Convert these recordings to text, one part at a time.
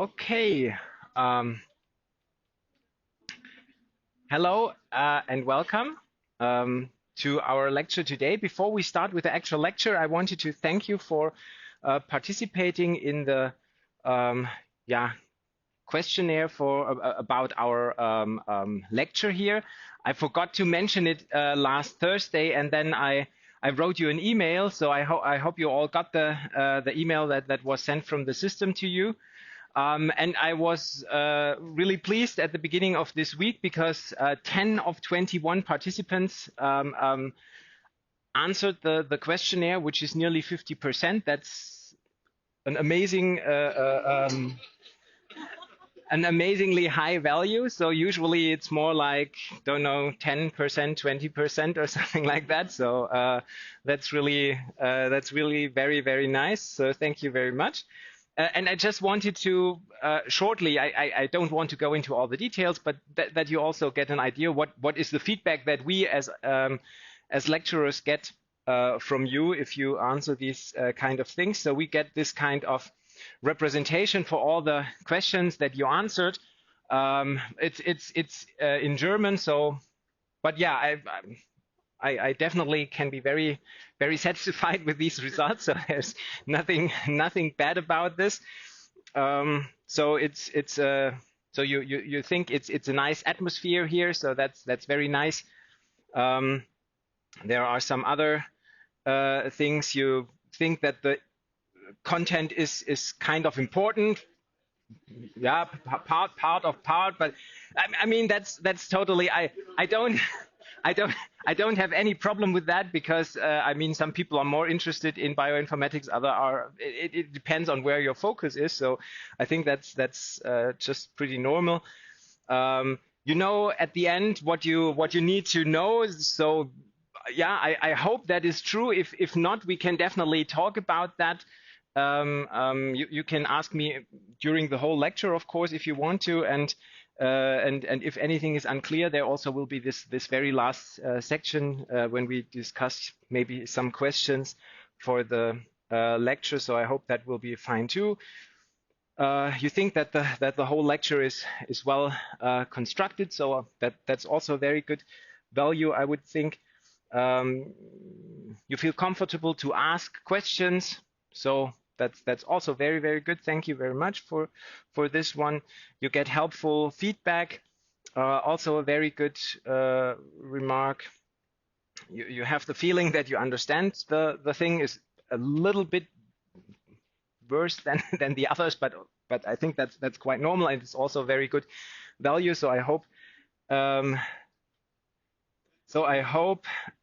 Okay. Um, Hello and welcome to our lecture today. Before we start with the actual lecture, I wanted to thank you for participating in the um, yeah questionnaire for about our lecture here. I forgot to mention it last Thursday, and then I wrote you an email. So I hope you all got the email that was sent from the system to you. And I was really pleased at the beginning of this week because 10 of 21 participants answered the questionnaire, which is nearly 50%. That's an amazing, an amazingly high value. So usually it's more like, don't know, 10%, 20% or something like that. So that's really very, very nice. So thank you very much. And I just wanted to shortly, I don't want to go into all the details, but that you also get an idea what is the feedback that we as lecturers get from you if you answer these kind of things. So we get this kind of representation for all the questions that you answered. It's in German, so but yeah, I definitely can be very, very satisfied with these results. So there's nothing bad about this. So so you think it's a nice atmosphere here. So that's very nice. There are some other things you think that the content is kind of important. Yeah, part, but I mean that's totally I don't I don't I don't have any problem with that because I mean some people are more interested in bioinformatics, other are it depends on where your focus is. So I think that's just pretty normal. You know at the end what you need to know. So yeah, I hope that is true. If not, we can definitely talk about that. You can ask me during the whole lecture, of course, if you want to, and if anything is unclear, there also will be this very last section when we discuss maybe some questions for the lecture. So I hope that will be fine too. You think that the whole lecture is well constructed, so that's also very good value, I would think. You feel comfortable to ask questions, so that's also very, very good. Thank you very much for this one. You get helpful feedback. Also a very good remark. You have the feeling that you understand the thing is a little bit worse than the others, but I think that's quite normal, and it's also very good value. So I hope um,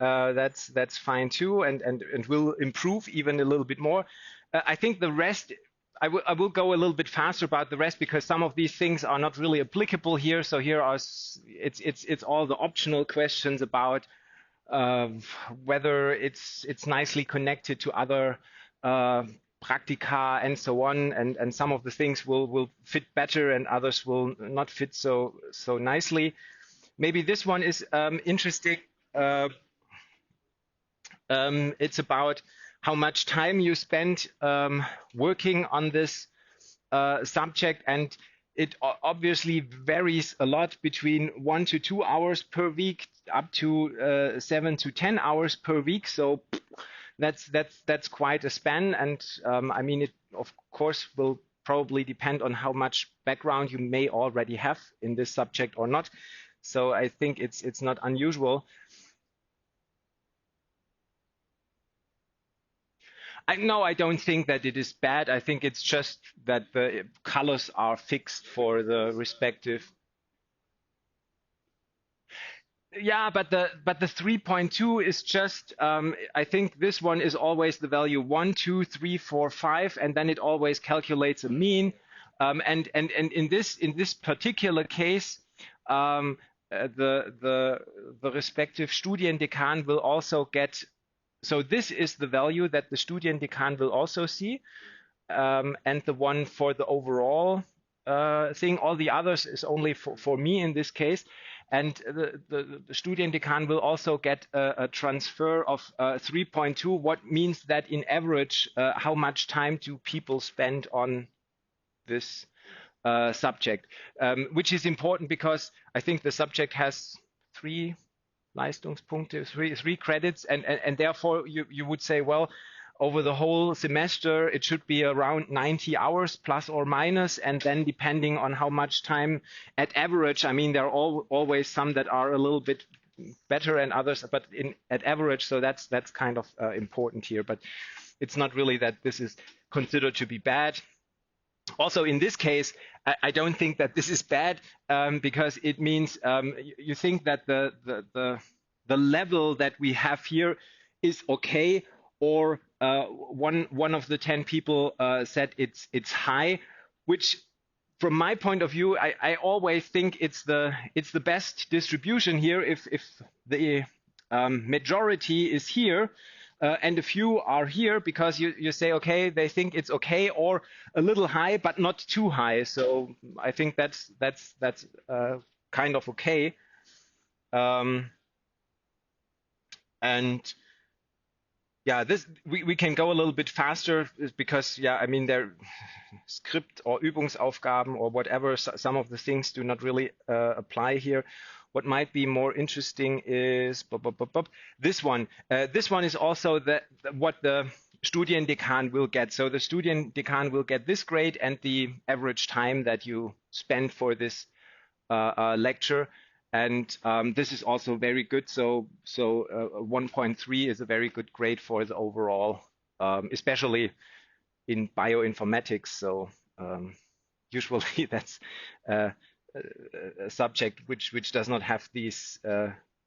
that's fine too, and will improve even a little bit more. I think the rest, I will go a little bit faster about the rest because some of these things are not really applicable here. So here are it's all the optional questions about uh, whether it's nicely connected to other practica and so on, and some of the things will fit better and others will not fit so nicely. Maybe this one is interesting. Uh, it's about how much time you spend working on this subject, and it obviously varies a lot between 1 to 2 hours per week up to 7 to 10 hours per week. So that's quite a span, and I mean it of course will probably depend on how much background you may already have in this subject or not. So I think it's not unusual. No, I don't think that it is bad. I think it's just that the colors are fixed for the respective. Yeah, but the 3.2 is just I think this one is always the value 1, 2, 3, 4, 5, and then it always calculates a mean. And in this particular case, the respective Studiendekan will also get. So this is the value that the Studiendekan will also see, and the one for the overall thing. All the others is only for me in this case. And the Studiendekan will also get a transfer of 3.2, what means that in average, how much time do people spend on this subject, which is important because I think the subject has 3 Leistungspunkte, three credits, and therefore you would say, well, over the whole semester it should be around 90 hours plus or minus, and then depending on how much time at average, I mean there are always some that are a little bit better and others, but at average, so that's kind of important here. But it's not really that this is considered to be bad. Also, in this case, I don't think that this is bad, because it means you think that the level that we have here is okay, or one of the 10 people said it's high, which from my point of view, I always think it's the best distribution here if the majority is here. And a few are here, because you say, okay, they think it's okay, or a little high, but not too high. So I think that's kind of okay. And yeah, this we can go a little bit faster, because yeah, I mean there script or Übungsaufgaben or whatever. Some of the things do not really apply here. What might be more interesting is this one. This one is also what the Studiendekan will get. So the Studiendekan will get this grade and the average time that you spend for this lecture. And this is also very good. So 1.3 is a very good grade for the overall, especially in bioinformatics. So usually that's a subject which does not have these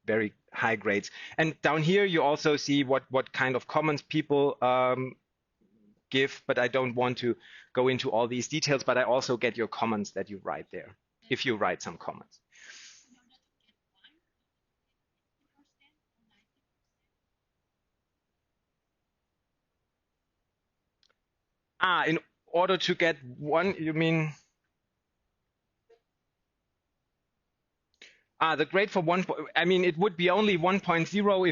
very high grades. And down here you also see what kind of comments people give, but I don't want to go into all these details, but I also get your comments that you write there, if you write some comments. In order to get one, you mean? The grade for one, I mean, it would be only 1.0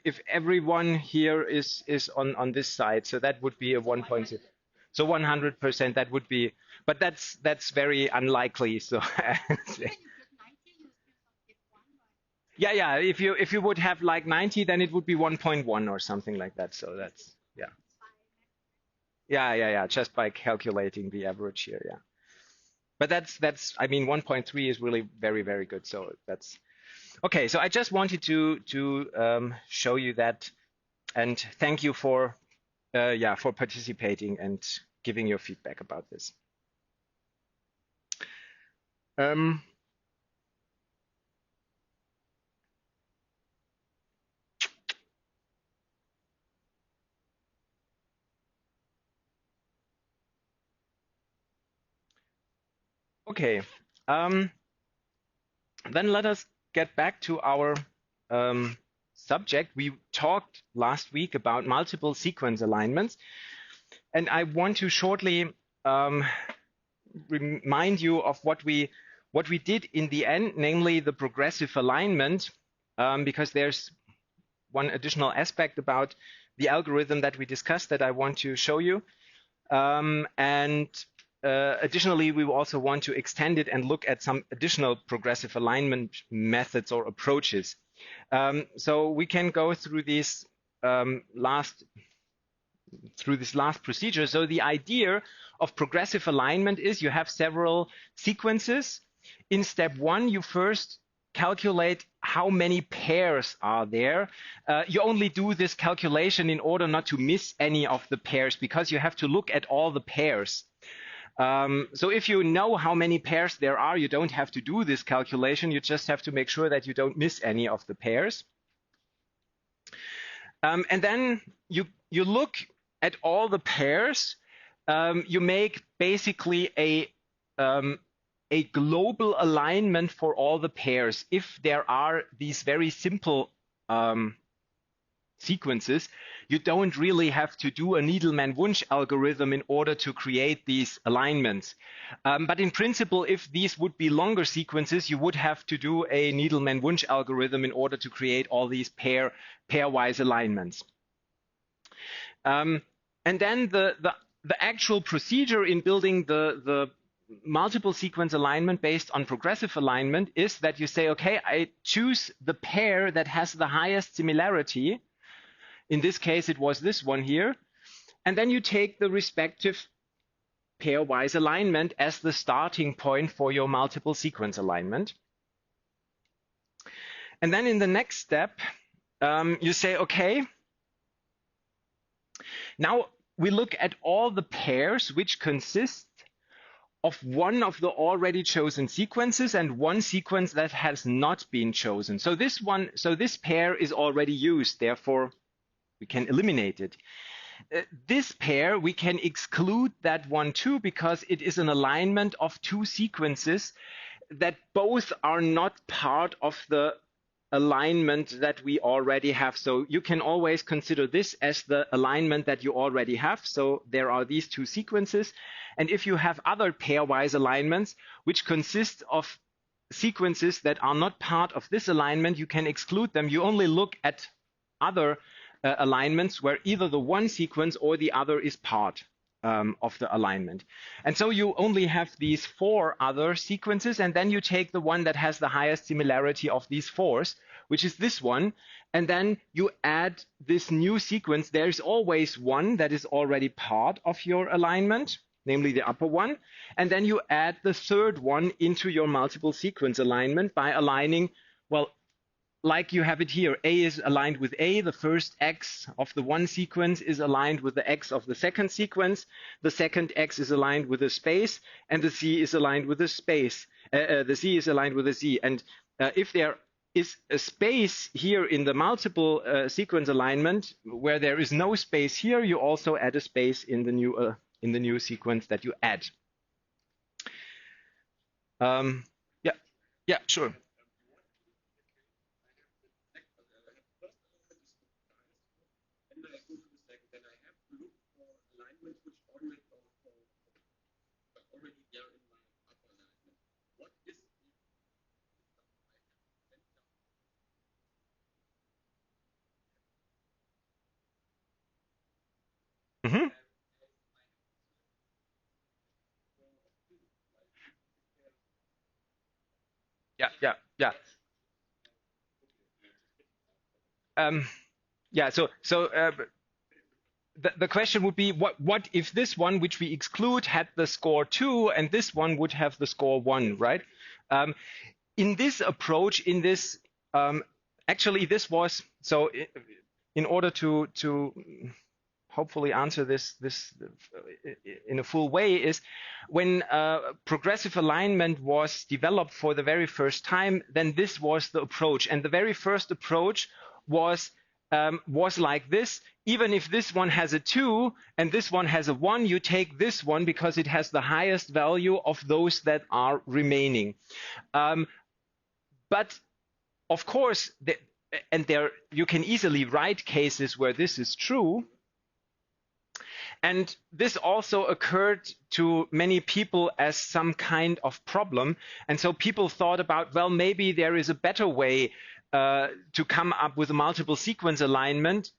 if everyone here is on this side. So that would be a 1.0. So 100% that would be, but that's very unlikely. So yeah. If you would have like 90, then it would be 1.1 or something like that. So that's yeah. Just by calculating the average here, yeah. But that's I mean 1.3 is really very, very good. So that's okay. So I just wanted to show you that, and thank you for for participating and giving your feedback about this. Okay. Then let us get back to our subject. We talked last week about multiple sequence alignments, and I want to shortly remind you of what we did in the end, namely the progressive alignment, because there's one additional aspect about the algorithm that we discussed that I want to show you. Additionally, we also want to extend it and look at some additional progressive alignment methods or approaches. So we can go through this last procedure. So the idea of progressive alignment is you have several sequences. In step one, you first calculate how many pairs are there. You only do this calculation in order not to miss any of the pairs, because you have to look at all the pairs. So if you know how many pairs there are, you don't have to do this calculation. You just have to make sure that you don't miss any of the pairs. And then you look at all the pairs. You make basically a global alignment for all the pairs. If there are these very simple sequences, you don't really have to do a Needleman-Wunsch algorithm in order to create these alignments. But in principle, if these would be longer sequences, you would have to do a Needleman-Wunsch algorithm in order to create all these pairwise alignments. And then the actual procedure in building the multiple sequence alignment based on progressive alignment is that you say, okay, I choose the pair that has the highest similarity. In this case, it was this one here. And then you take the respective pairwise alignment as the starting point for your multiple sequence alignment. And then in the next step, you say, okay, now we look at all the pairs which consist of one of the already chosen sequences and one sequence that has not been chosen. So this pair is already used, therefore we can eliminate it. This pair, we can exclude that one too, because it is an alignment of two sequences that both are not part of the alignment that we already have. So you can always consider this as the alignment that you already have. So there are these two sequences. And if you have other pairwise alignments, which consist of sequences that are not part of this alignment, you can exclude them. You only look at other alignments where either the one sequence or the other is part of the alignment. And so you only have these four other sequences, and then you take the one that has the highest similarity of these fours, which is this one, and then you add this new sequence. There is always one that is already part of your alignment, namely the upper one, and then you add the third one into your multiple sequence alignment by aligning, well, like you have it here, A is aligned with A, the first X of the one sequence is aligned with the X of the second sequence, the second X is aligned with a space, and the Z is aligned with a space. The Z is aligned with a Z. And if there is a space here in the multiple sequence alignment where there is no space here, you also add a space in the new sequence that you add. Yeah, sure. Mm-hmm. Yeah. Um, yeah. So the question would be, what if this one, which we exclude, had the score 2, and this one would have the score 1, right? In this approach, actually, this was so. In order to hopefully answer this in a full way, is when progressive alignment was developed for the very first time, then this was the approach, and the very first approach was like this. Even if this one has a 2 and this one has a 1, you take this one because it has the highest value of those that are remaining. But of course, you can easily write cases where this is true. And this also occurred to many people as some kind of problem. And so people thought about, well, maybe there is a better way to come up with a multiple sequence alignment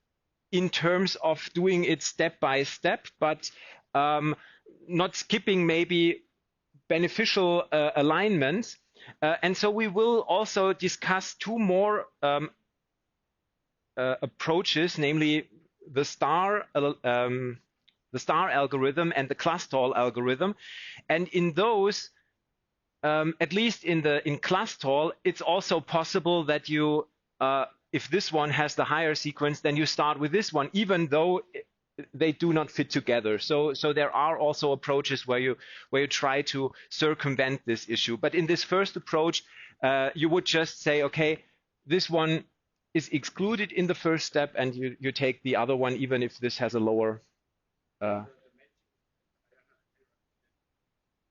in terms of doing it step by step, but not skipping maybe beneficial alignments. And so we will also discuss two more approaches, namely the star algorithm and the Clustall algorithm. And in those, at least in Clustall, it's also possible that you, if this one has the higher sequence, then you start with this one, even though they do not fit together. So there are also approaches where you try to circumvent this issue. But in this first approach, you would just say, okay, this one is excluded in the first step, and you take the other one, even if this has a lower.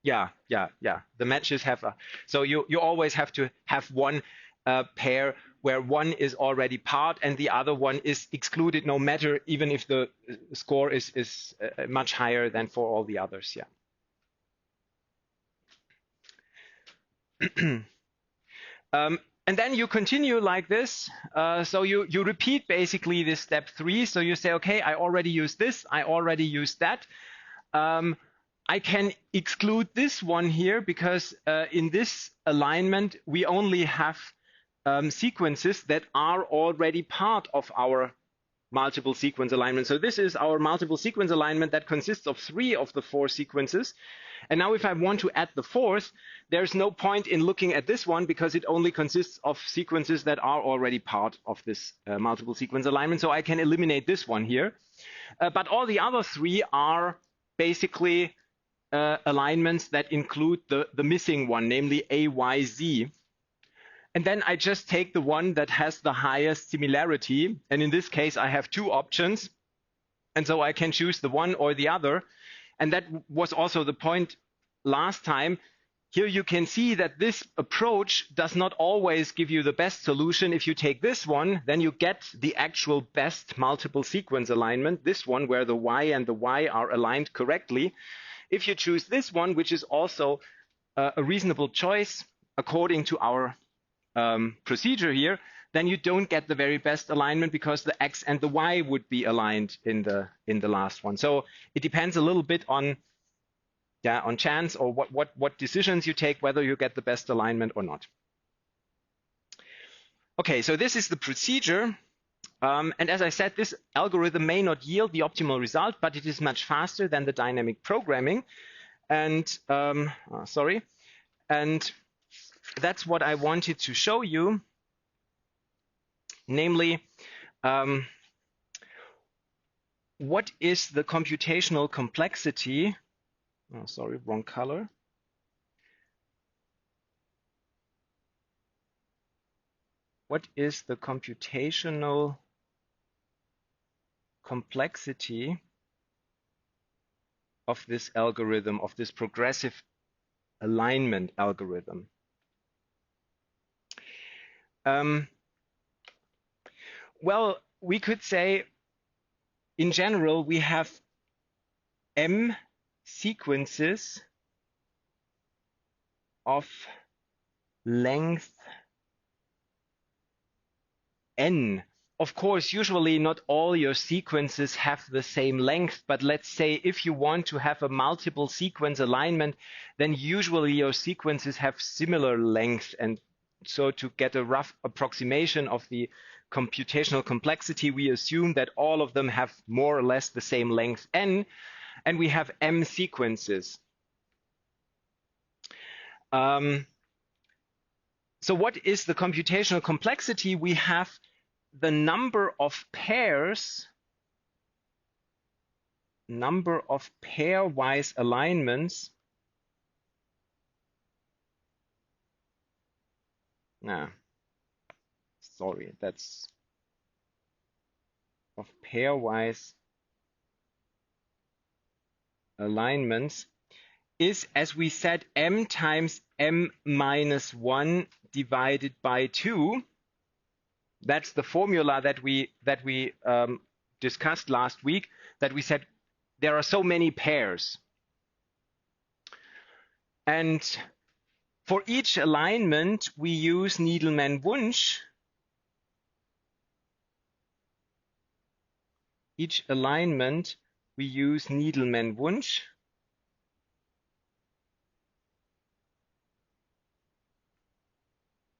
Yeah. The matches have so you always have to have one pair where one is already part and the other one is excluded, no matter, even if the score is much higher than for all the others. Yeah. And then you continue like this. So you repeat basically this step 3. So you say, okay, I already used this, I already used that. I can exclude this one here because in this alignment, we only have sequences that are already part of our multiple sequence alignment. So this is our multiple sequence alignment that consists of 3 of the 4 sequences. And now if I want to add the 4th, there's no point in looking at this one because it only consists of sequences that are already part of this multiple sequence alignment. So I can eliminate this one here. But all the other 3 are basically alignments that include the missing one, namely AYZ. And then I just take the one that has the highest similarity. And in this case, I have 2 options. And so I can choose the one or the other. And that was also the point last time. Here you can see that this approach does not always give you the best solution. If you take this one, then you get the actual best multiple sequence alignment, this one where the Y and the Y are aligned correctly. If you choose this one, which is also a reasonable choice according to our procedure here, then you don't get the very best alignment because the X and the Y would be aligned in the last one. So it depends a little bit on chance or what decisions you take, whether you get the best alignment or not. Okay, so this is the procedure. And as I said, this algorithm may not yield the optimal result, but it is much faster than the dynamic programming. And and that's what I wanted to show you, namely, what is the computational complexity? Oh, sorry, wrong color. What is the computational complexity of this algorithm, of this progressive alignment algorithm? Well, we could say, in general, we have M sequences of length n. Of course, usually not all your sequences have the same length, but let's say if you want to have a multiple sequence alignment, then usually your sequences have similar length. And so to get a rough approximation of the computational complexity, we assume that all of them have more or less the same length n, and we have M sequences. So what is the computational complexity? We have the number of pairs, number of pairwise alignments. Sorry, that's of pairwise alignments is, as we said, M times M minus 1 divided by 2. That's the formula that we discussed last week, that we said there are so many pairs. And for each alignment, we use Needleman-Wunsch. Each alignment, we use Needleman-Wunsch.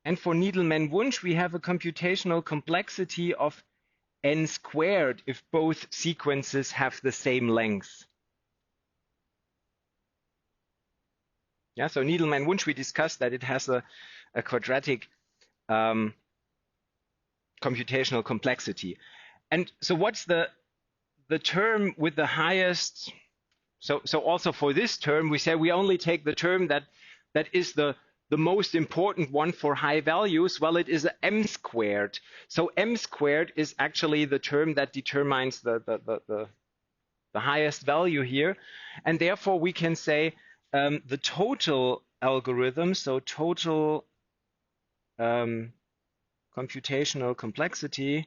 And for Needleman-Wunsch, we have a computational complexity of n squared if both sequences have the same length. Yeah, so Needleman-Wunsch, we discussed that it has a quadratic computational complexity. And so what's the term with the highest? So also for this term, we say we only take the term that is the most important one for high values. Well, it is M squared. So M squared is actually the term that determines the highest value here. And therefore, we can say the total algorithm, so total computational complexity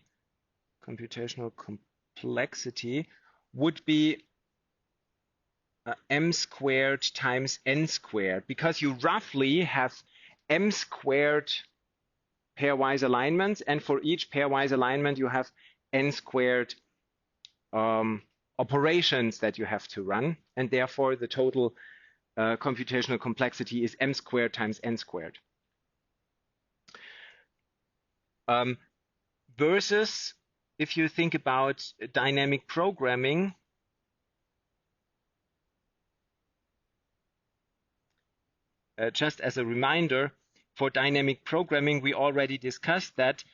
would be M squared times N squared, because you roughly have M squared pairwise alignments, and for each pairwise alignment you have N squared operations that you have to run, and therefore the total computational complexity is m squared times n squared. Versus if you think about dynamic programming, just as a reminder, for dynamic programming, we already discussed that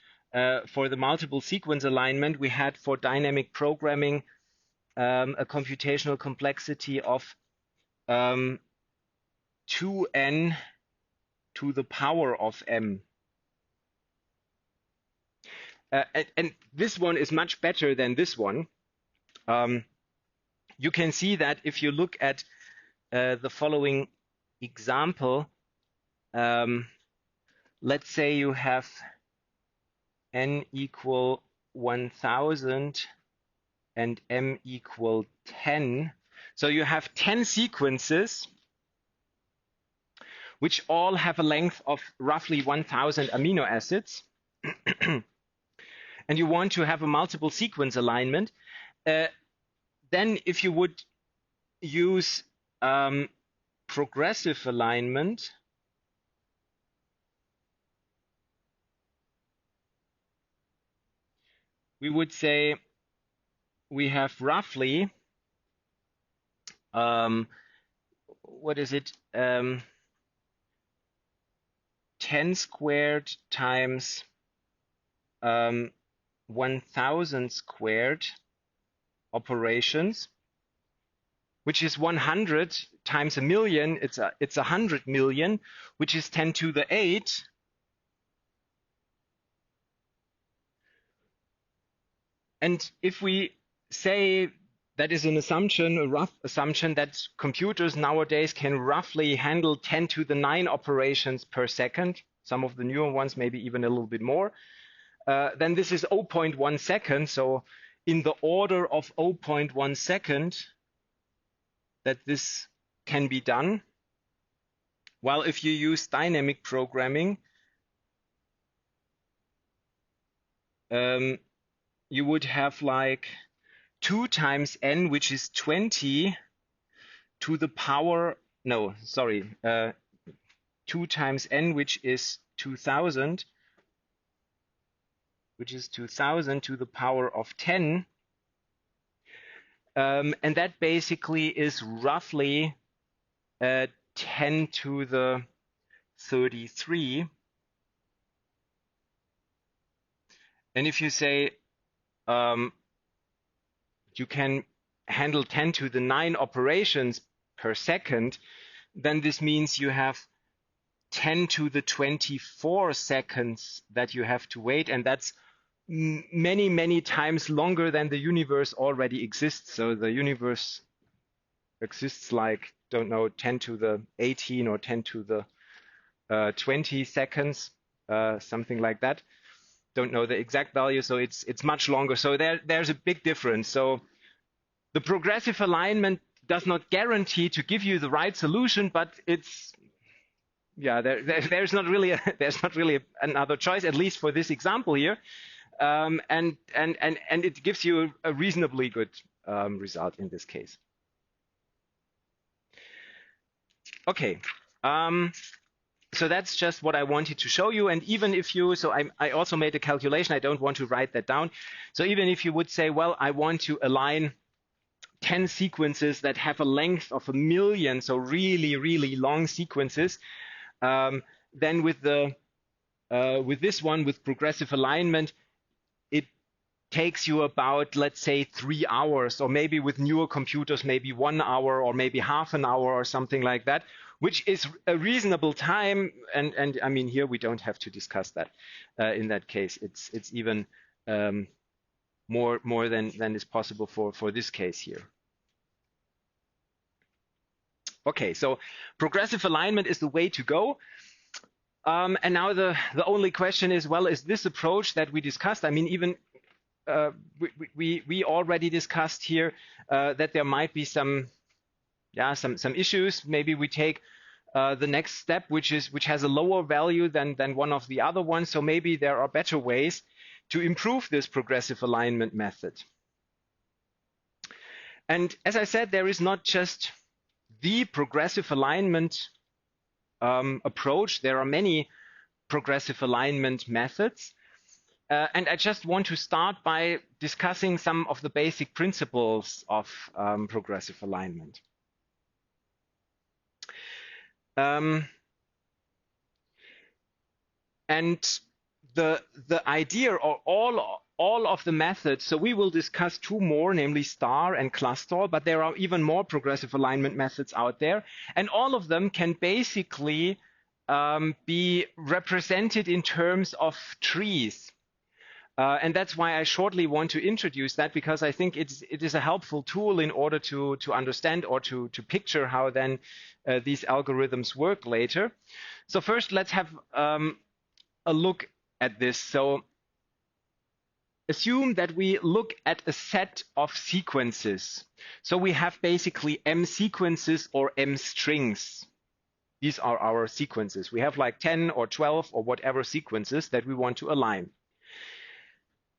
for the multiple sequence alignment, we had for dynamic programming a computational complexity of 2n to the power of m. And this one is much better than this one. You can see that if you look at the following example, let's say you have n equal 1000 and m equal 10. So you have 10 sequences which all have a length of roughly 1000 amino acids. And you want to have a multiple sequence alignment. Then if you would use progressive alignment, we would say we have roughly, what is it, 10 squared times 1000 squared operations, which is 100 times a million. It's 100 million, which is 10 to the 8. And if we say that is an assumption, a rough assumption, that computers nowadays can roughly handle 10 to the 9 operations per second, some of the newer ones maybe even a little bit more, then this is 0.1 second. So in the order of 0.1 second that this can be done. While if you use dynamic programming, you would have like 2 times n, which is 20 to the power, no, sorry, 2 times n, which is 2000, which is 2000 to the power of 10. And that basically is roughly 10 to the 33. And if you say you can handle 10 to the 9 operations per second, then this means you have 10 to the 24 seconds that you have to wait, and that's many, many times longer than the universe already exists. So the universe exists like, don't know, 10 to the 18 or 10 to the 20 seconds, something like that. Don't know the exact value, so it's much longer. So there's a big difference. So the progressive alignment does not guarantee to give you the right solution, but it's, yeah, there's not really another choice, at least for this example here, and it gives you a reasonably good result in this case. Okay. So that's just what I wanted to show you. And even if you, so I also made a calculation, I don't want to write that down. So even if you would say, well, I want to align 10 sequences that have a length of 1 million, so really, really long sequences, then with this one, with progressive alignment, it takes you about, let's say, 3 hours, or maybe with newer computers, maybe 1 hour, or maybe half an hour, or something like that, which is a reasonable time. And I mean, here we don't have to discuss that. In that case, it's even more than is possible for this case here. Okay, so progressive alignment is the way to go. And now the only question is, well, is this approach that we discussed? I mean, even we already discussed here that there might be some issues. Maybe we take the next step, which has a lower value than one of the other ones. So maybe there are better ways to improve this progressive alignment method. And as I said, there is not just the progressive alignment approach. There are many progressive alignment methods. And I just want to start by discussing some of the basic principles of progressive alignment. And the idea, or all of the methods, so we will discuss two more, namely star and cluster, but there are even more progressive alignment methods out there, and all of them can basically be represented in terms of trees. And that's why I shortly want to introduce that, because I think it is a helpful tool in order to understand or to picture how then these algorithms work later. So first, let's have a look at this. So assume that we look at a set of sequences. So we have basically M sequences or M strings. These are our sequences. We have like 10 or 12 or whatever sequences that we want to align.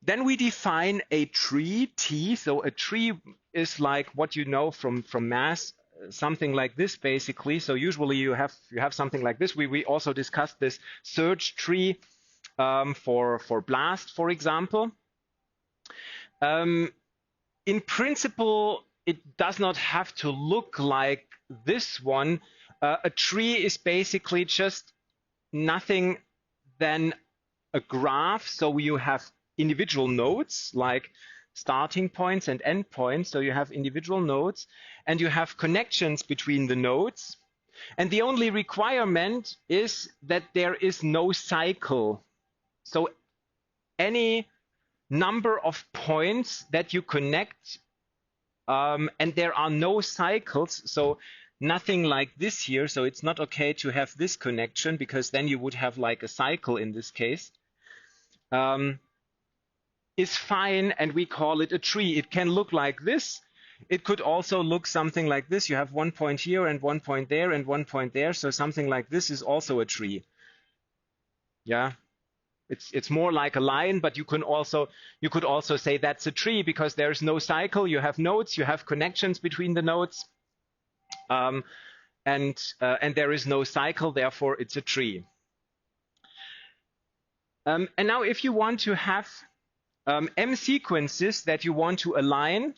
Then we define a tree, T. So a tree is like what you know from math, something like this basically. So usually you have something like this. We also discussed this search tree for BLAST, for example. In principle, it does not have to look like this one. A tree is basically just nothing than a graph. So you have individual nodes like starting points and end points. So you have individual nodes and you have connections between the nodes. And the only requirement is that there is no cycle. So any number of points that you connect, and there are no cycles. So nothing like this here. So it's not okay to have this connection, because then you would have like a cycle in this case. Is fine, and we call it a tree. It can look like this. It could also look something like this. You have 1 point here and 1 point there and 1 point there. So something like this is also a tree. Yeah, it's more like a line, but you could also say that's a tree because there's no cycle. You have nodes, you have connections between the nodes, and there is no cycle. Therefore, it's a tree. And now, if you want to have M sequences that you want to align,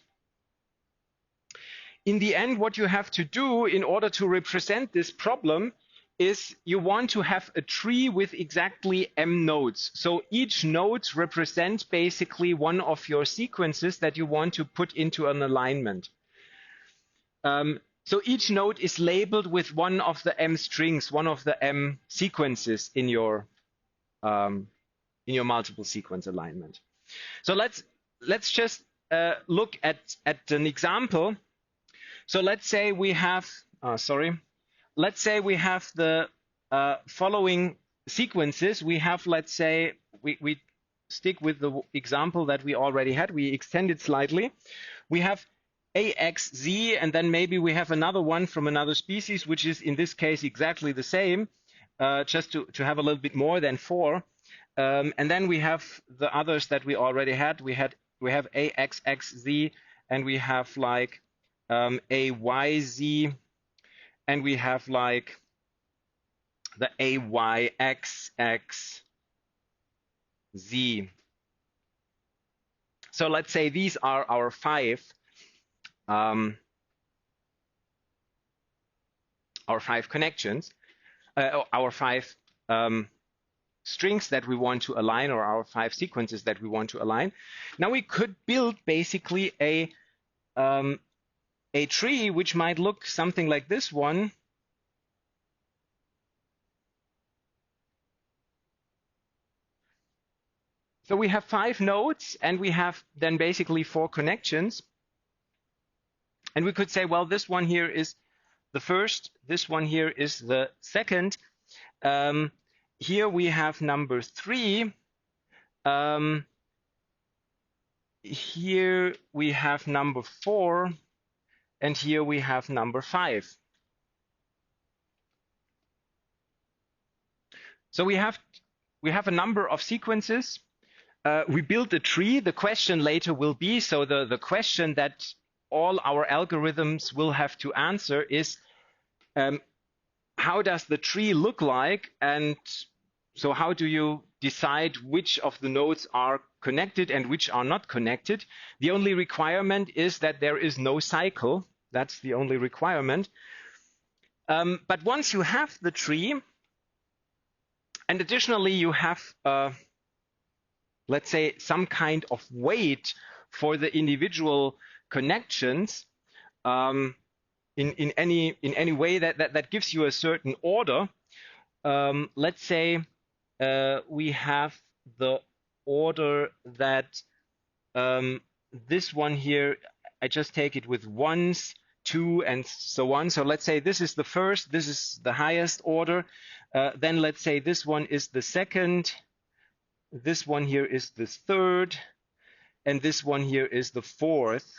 in the end, what you have to do in order to represent this problem is you want to have a tree with exactly M nodes. So each node represents basically one of your sequences that you want to put into an alignment. So each node is labeled with one of the M strings, one of the M sequences in your multiple sequence alignment. So let's just look at an example. So let's say we have, let's say we have the following sequences. We have, let's say, we stick with the example that we already had. We extend it slightly. We have AXZ, and then maybe we have another one from another species, which is in this case exactly the same, just to have a little bit more than 4. And then we have the others that we already had. We have AXXZ, and we have like AYZ, and we have like the AYXXZ. So let's say these are our 5 connections, our 5 strings that we want to align, or our 5 sequences that we want to align. Now we could build basically a tree which might look something like this one. So we have 5 nodes, and we have then basically 4 connections. And we could say, well, this one here is the first, this one here is the second. Here we have number 3. Here we have number 4. And here we have number 5. So we have a number of sequences. We build a tree. The question later will be, so the question that all our algorithms will have to answer is, how does the tree look like? And so how do you decide which of the nodes are connected and which are not connected? The only requirement is that there is no cycle. That's the only requirement. But once you have the tree, and additionally you have, let's say, some kind of weight for the individual connections, in any way that gives you a certain order. Let's say we have the order that this one here, I just take it with ones, two, and so on. So let's say this is the first, this is the highest order. Then let's say this one is the second, this one here is the third, and this one here is the fourth.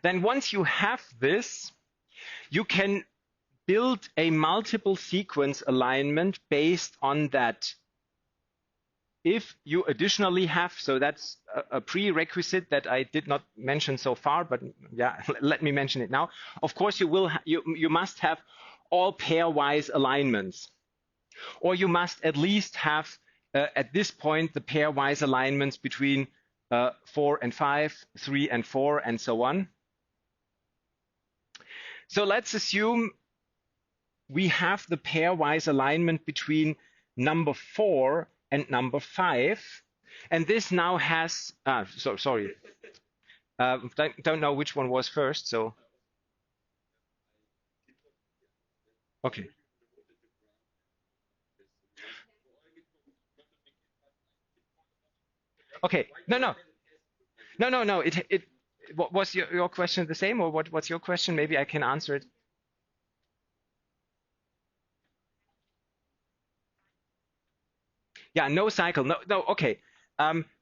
Then once you have this, you can build a multiple sequence alignment based on that. If you additionally have, so that's a prerequisite that I did not mention so far, but yeah, let me mention it now. Of course, you must have all pairwise alignments, or you must at least have at this point the pairwise alignments between 4 and 5, 3 and 4, and so on. So let's assume we have the pairwise alignment between number 4 and number 5, and this now has, sorry, don't know which one was first, so. Okay. Okay, no. What was your question the same, or what's your question? Maybe I can answer it. Yeah, no cycle, no, okay.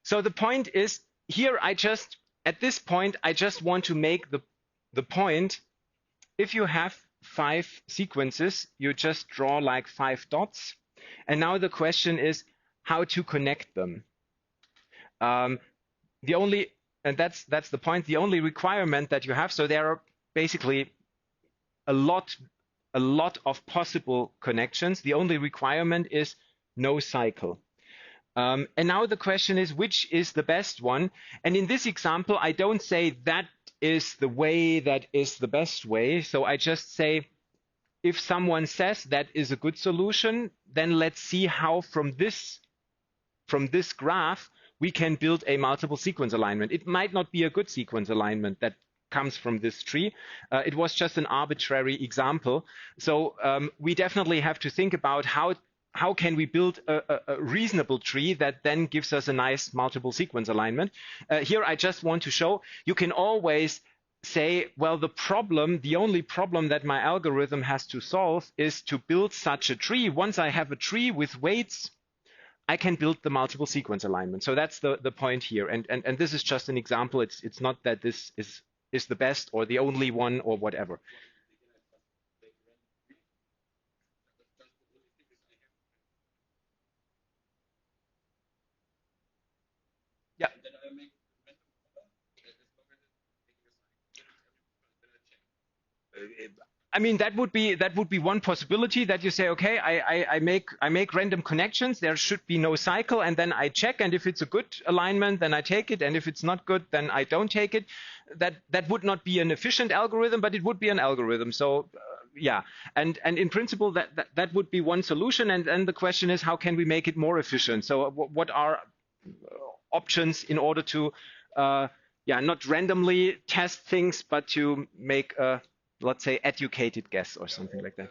So the point is here, at this point, I just want to make the point, if you have 5 sequences, you just draw like 5 dots. And now the question is how to connect them. And that's the point, the only requirement that you have. So there are basically a lot of possible connections. The only requirement is no cycle. And now the question is, which is the best one? And in this example, I don't say that is the way that is the best way. So I just say, if someone says that is a good solution, then let's see how from this graph we can build a multiple sequence alignment. It might not be a good sequence alignment that comes from this tree. It was just an arbitrary example. So we definitely have to think about how can we build a reasonable tree that then gives us a nice multiple sequence alignment. Here I just want to show you can always say, well, the only problem that my algorithm has to solve is to build such a tree. Once I have a tree with weights, I can build the multiple sequence alignment. So that's the point here. And this is just an example. It's not that this is the best or the only one or whatever. Yeah. I mean, that would be one possibility, that you say, okay, I make random connections. There should be no cycle, and then I check, and if it's a good alignment, then I take it, and if it's not good, then I don't take it. That would not be an efficient algorithm, but it would be an algorithm. So yeah, and in principle, that would be one solution. And then the question is, how can we make it more efficient? So what are options in order to not randomly test things, but to make a, let's say, educated guess or something like that.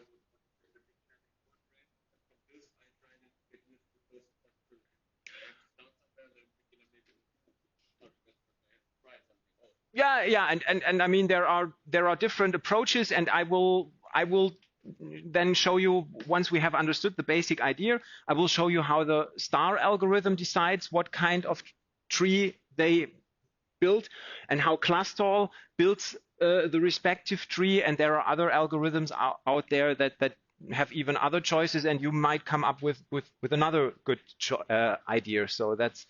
Yeah, and I mean, there are different approaches, and I will then show you, once we have understood the basic idea, I will show you how the star algorithm decides what kind of tree they build, and how Clastal builds the respective tree. And there are other algorithms out there that have even other choices, and you might come up with another good idea. So that's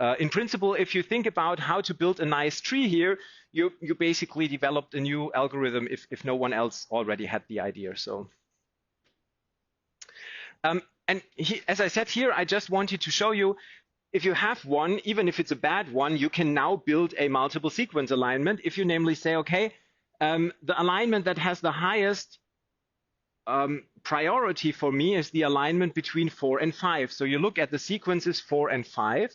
In principle, if you think about how to build a nice tree here, you basically developed a new algorithm if no one else already had the idea. So, and as I said here, I just wanted to show you, if you have one, even if it's a bad one, you can now build a multiple sequence alignment. If you namely say, okay, the alignment that has the highest priority for me is the alignment between 4 and 5. So you look at the sequences 4 and 5.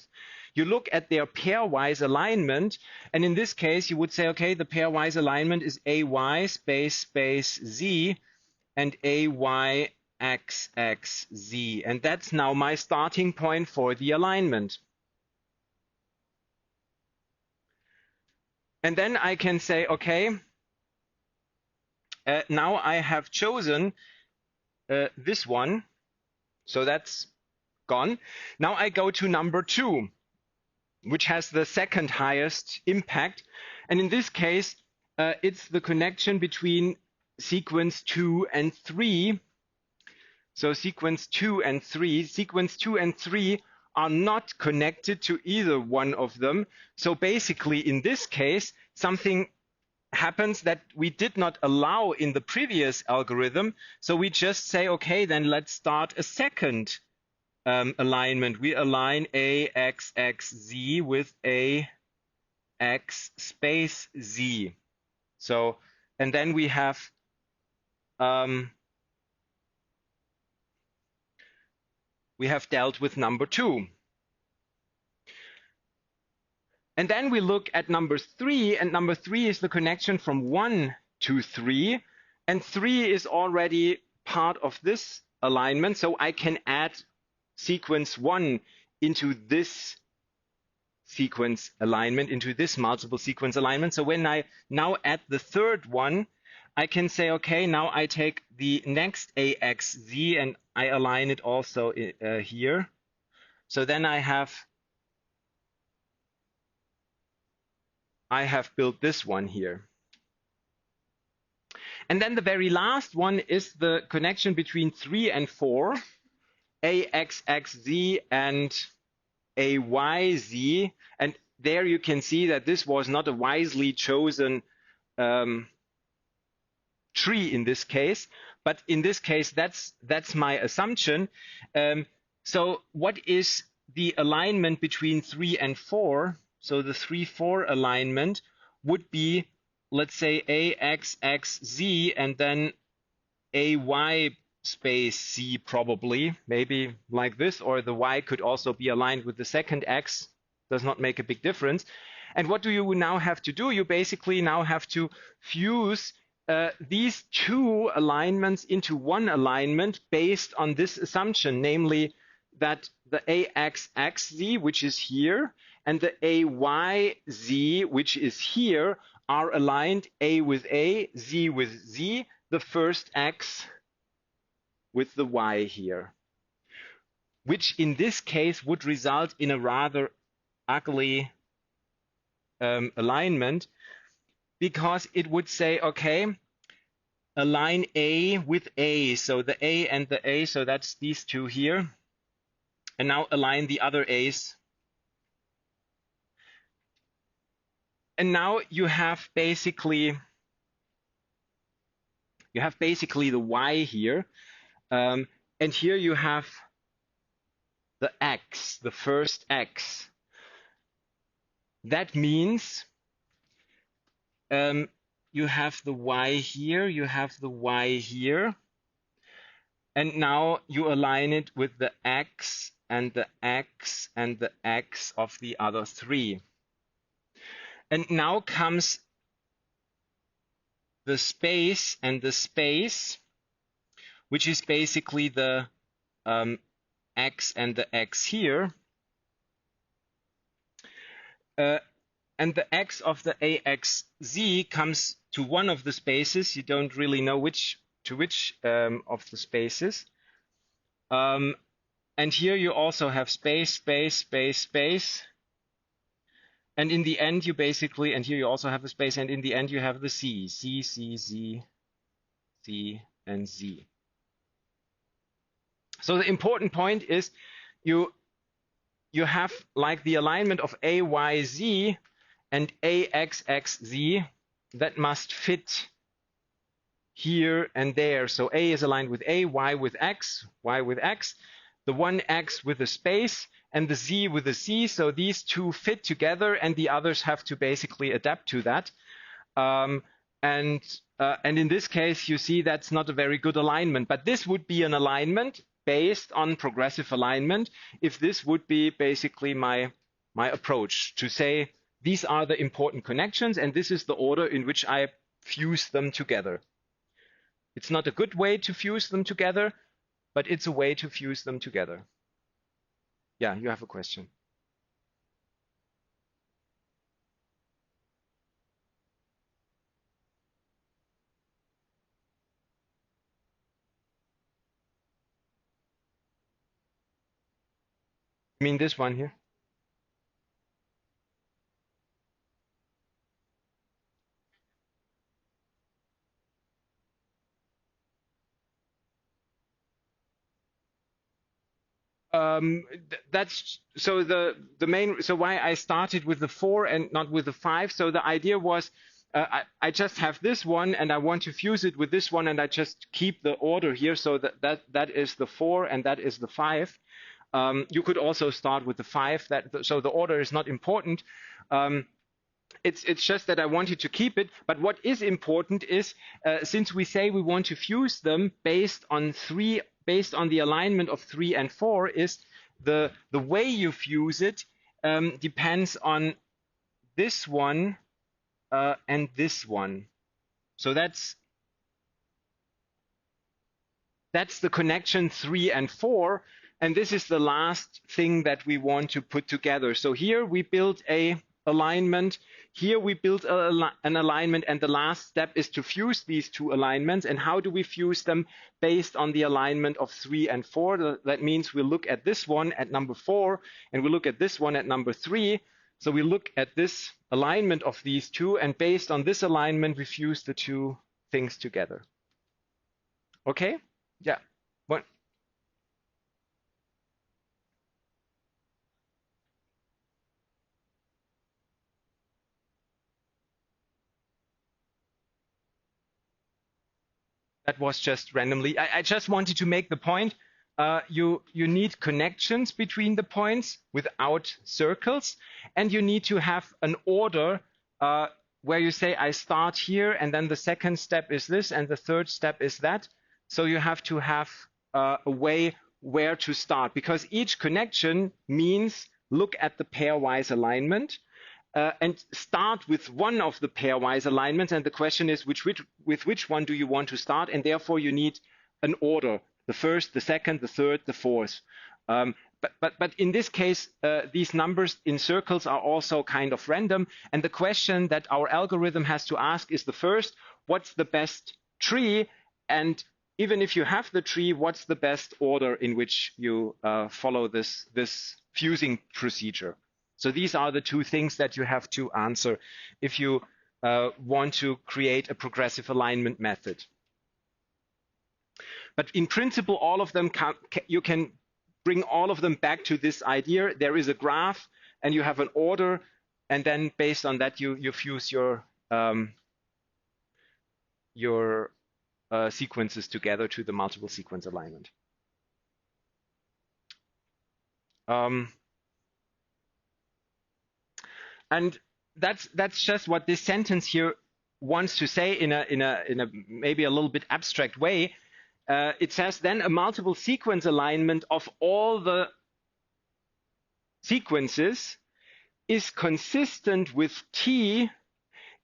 You look at their pairwise alignment. And in this case, you would say, okay, the pairwise alignment is AY space Z and AY XX Z. And that's now my starting point for the alignment. And then I can say, okay, now I have chosen this one. So that's gone. Now I go to number 2, which has the second highest impact. And in this case, it's the connection between sequence 2 and 3. So sequence 2 and 3. Sequence 2 and 3 are not connected to either one of them. So basically, in this case, something happens that we did not allow in the previous algorithm. So we just say, okay, then let's start a second alignment. We align AXXZ with AX space Z. So, and then we have dealt with number 2. And then we look at number 3, and number 3 is the connection from 1 to 3. And 3 is already part of this alignment, so I can add sequence 1 into this sequence alignment, into this multiple sequence alignment. So when I now add the third one, I can say, okay, now I take the next AXZ and I align it also here. So then I have built this one here. And then the very last one is the connection between 3 and 4, AXXZ and AYZ. And there you can see that this was not a wisely chosen tree in this case, but in this case, that's my assumption. So what is the alignment between 3 and 4? So the 3-4 alignment would be, let's say, AXXZ and then AY space Z, probably, maybe like this, or the Y could also be aligned with the second X, does not make a big difference. And what do you now have to do? You basically now have to fuse these two alignments into one alignment based on this assumption, namely that the AXXZ, which is here, and the AYZ, which is here, are aligned A with A, Z with Z, the first X with the Y here, which in this case would result in a rather ugly alignment, because it would say, okay, align A with A, so the A and the A, so that's these two here, and now align the other A's. And now you have basically the Y here, and here you have the X, the first X. That means you have the Y here, you have the Y here, and now you align it with the X and the X and the X of the other three. And now comes the space and the space, which is basically the X and the X here. And the X of the AXZ comes to one of the spaces. You don't really know which of the spaces. And here you also have space, space, space, space. And in the end, you basically, and here you also have a space, and in the end, you have the C, C, C, Z, C, and Z. So the important point is you you have like the alignment of A, Y, Z and A, X, X, Z that must fit here and there. So A is aligned with A, Y with X, Y with X, the one X with a space, and the Z with a Z. So these two fit together, and the others have to basically adapt to that. And in this case, you see that's not a very good alignment. But this would be an alignment based on progressive alignment if this would be basically my approach to say these are the important connections, and this is the order in which I fuse them together. It's not a good way to fuse them together, but it's a way to fuse them together. Yeah, you have a question. I mean this one here? That's so the main, so why I started with the 4 and not with the 5. So the idea was I just have this one and I want to fuse it with this one, and I just keep the order here. So that is the 4 and that is the 5. You could also start with the 5. So the order is not important. It's just that I wanted to keep it. But what is important is, since we say we want to fuse them based on the alignment of 3 and 4, is the way you fuse it depends on this one and this one. So that's the connection 3 and 4, and this is the last thing that we want to put together. So here we build a alignment, here we build an alignment, and the last step is to fuse these two alignments. And how do we fuse them? Based on the alignment of 3 and 4. That means we look at this one at number 4, and we look at this one at number 3. So we look at this alignment of these two, and based on this alignment, we fuse the two things together. Okay? Yeah. What? That was just randomly. I just wanted to make the point. You need connections between the points without circles, and you need to have an order where you say I start here, and then the second step is this, and the third step is that. So you have to have a way where to start, because each connection means look at the pairwise alignment. And start with one of the pairwise alignments, and the question is with which one do you want to start, and therefore you need an order: the first, the second, the third, the fourth. But in this case, these numbers in circles are also kind of random, and the question that our algorithm has to ask is the first, what's the best tree? And even if you have the tree, what's the best order in which you follow this fusing procedure? So these are the two things that you have to answer if you want to create a progressive alignment method. But in principle, all of them you can bring all of them back to this idea. There is a graph, and you have an order, and then based on that, you fuse your sequences together to the multiple sequence alignment. And that's just what this sentence here wants to say in a maybe a little bit abstract way. It says then a multiple sequence alignment of all the sequences is consistent with T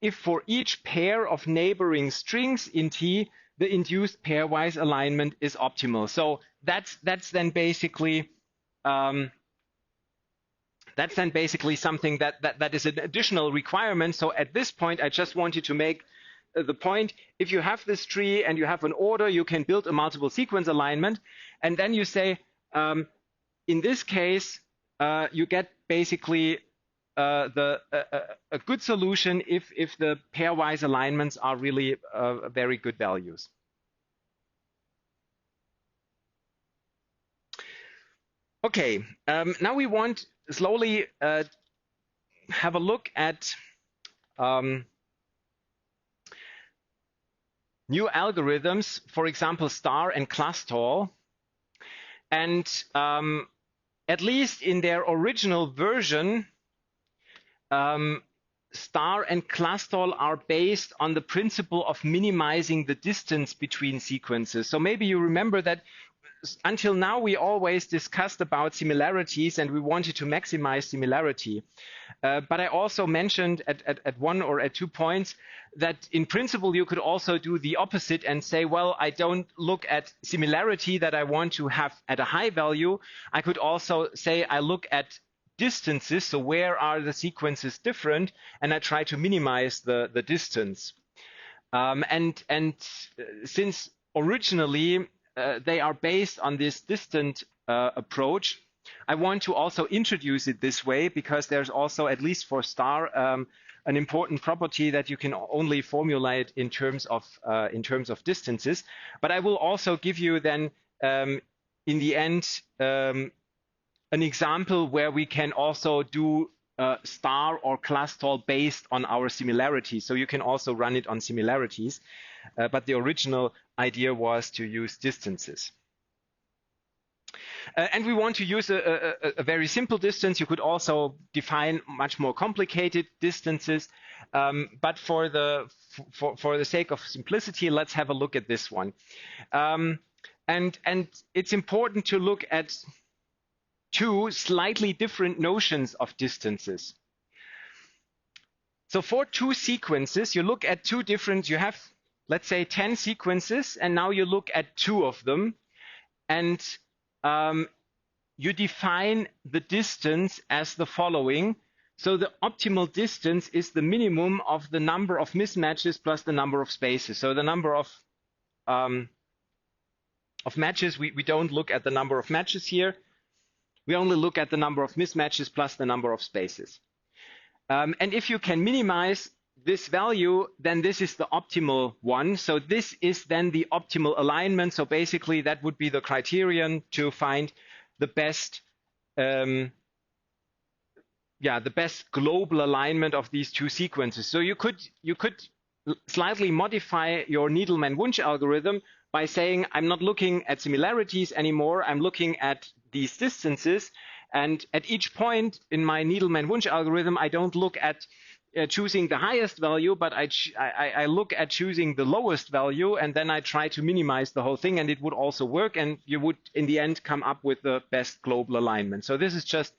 if for each pair of neighboring strings in T the induced pairwise alignment is optimal. So that's then basically something that is an additional requirement. So at this point, I just wanted to make the point: if you have this tree and you have an order, you can build a multiple sequence alignment, and then you say, in this case, you get basically a good solution if the pairwise alignments are really very good values. Okay, now we want slowly have a look at new algorithms, for example, star and clustall. And at least in their original version, star and clustall are based on the principle of minimizing the distance between sequences. So maybe you remember that until now we always discussed about similarities and we wanted to maximize similarity. But I also mentioned at one or at 2 points that in principle you could also do the opposite and say, well, I don't look at similarity that I want to have at a high value. I could also say I look at distances, so where are the sequences different, and I try to minimize the distance. And since originally they are based on this distant approach, I want to also introduce it this way because there's also, at least for star, an important property that you can only formulate in terms of distances. But I will also give you then in the end an example where we can also do star or clustall based on our similarities. So you can also run it on similarities. But the original idea was to use distances. And we want to use a very simple distance. You could also define much more complicated distances. But for the sake of simplicity, let's have a look at this one. And it's important to look at two slightly different notions of distances. So for two sequences, you look at two different, you have, let's say, 10 sequences, and now you look at two of them, and you define the distance as the following. So the optimal distance is the minimum of the number of mismatches plus the number of spaces. So the number of matches, we don't look at the number of matches here. We only look at the number of mismatches plus the number of spaces. And if you can minimize this value, then this is the optimal one. So this is then the optimal alignment. So basically that would be the criterion to find the best, the best global alignment of these two sequences. So you could slightly modify your Needleman-Wunsch algorithm by saying, I'm not looking at similarities anymore. I'm looking at these distances. And at each point in my Needleman-Wunsch algorithm, I don't look at choosing the highest value, but I look at choosing the lowest value, and then I try to minimize the whole thing, and it would also work, and you would, in the end, come up with the best global alignment. So this is just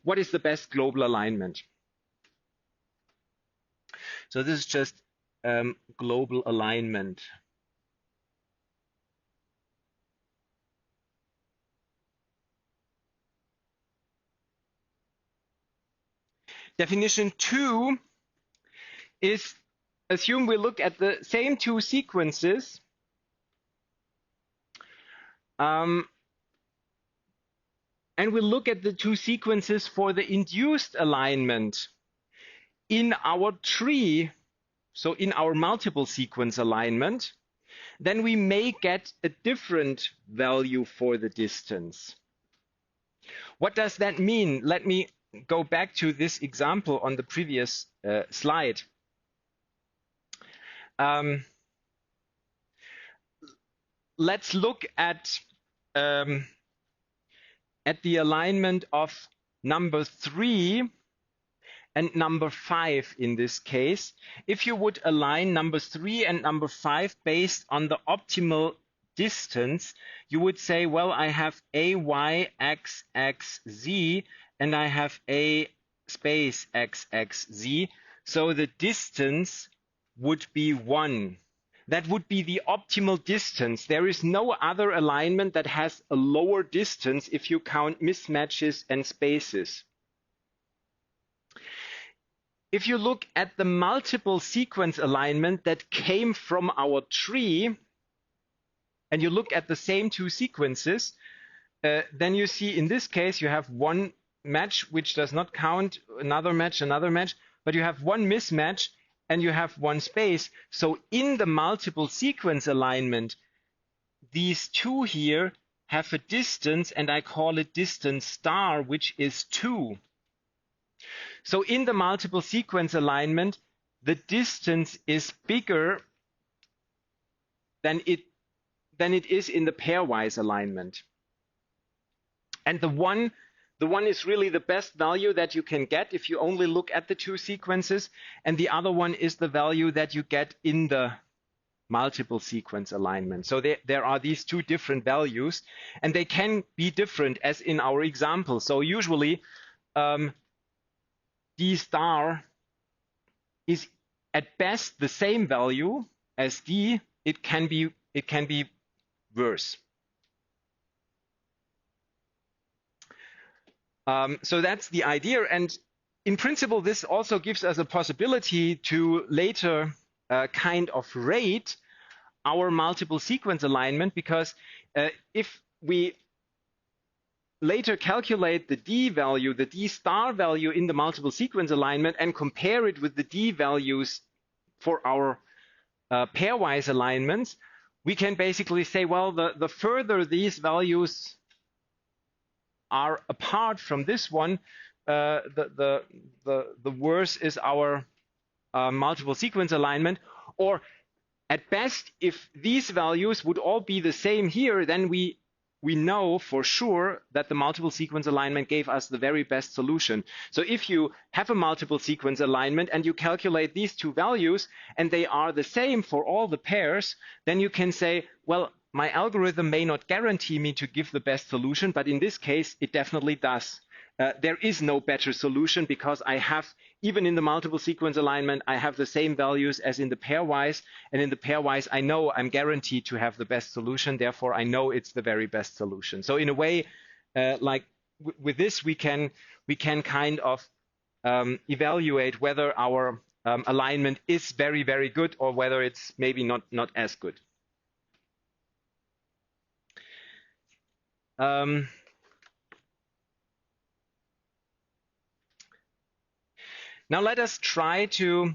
what is the best global alignment. So this is just global alignment. Definition 2 is, assume we look at the same two sequences, and we look at the two sequences for the induced alignment in our tree, so in our multiple sequence alignment, then we may get a different value for the distance. What does that mean? Let me go back to this example on the previous slide. Let's look at the alignment of number 3 and number 5 in this case. If you would align number 3 and number 5 based on the optimal distance, you would say, well, I have a y, x, x, z, and I have a space x, x, z. So the distance would be 1. That would be the optimal distance. There is no other alignment that has a lower distance if you count mismatches and spaces. If you look at the multiple sequence alignment that came from our tree, and you look at the same two sequences, then you see in this case you have one match which does not count, another match, but you have one mismatch and you have one space. So in the multiple sequence alignment, these two here have a distance, and I call it distance star, which is 2. So in the multiple sequence alignment, the distance is bigger than it is in the pairwise alignment. And the one is really the best value that you can get if you only look at the two sequences, and the other one is the value that you get in the multiple sequence alignment. So there are these two different values, and they can be different as in our example. So usually D star is at best the same value as D. It can be worse. So that's the idea, and in principle, this also gives us a possibility to later kind of rate our multiple sequence alignment, because if we later calculate the D value, the D star value in the multiple sequence alignment, and compare it with the D values for our pairwise alignments, we can basically say, well, the further these values are apart from this one, the worse is our multiple sequence alignment. Or at best, if these values would all be the same here, then we know for sure that the multiple sequence alignment gave us the very best solution. So if you have a multiple sequence alignment and you calculate these two values and they are the same for all the pairs, then you can say, well, my algorithm may not guarantee me to give the best solution, but in this case, it definitely does. There is no better solution because I have, even in the multiple sequence alignment, I have the same values as in the pairwise. And in the pairwise, I know I'm guaranteed to have the best solution. Therefore, I know it's the very best solution. So in a way, like with this, we can kind of evaluate whether our alignment is very, very good or whether it's maybe not as good. Now let us try to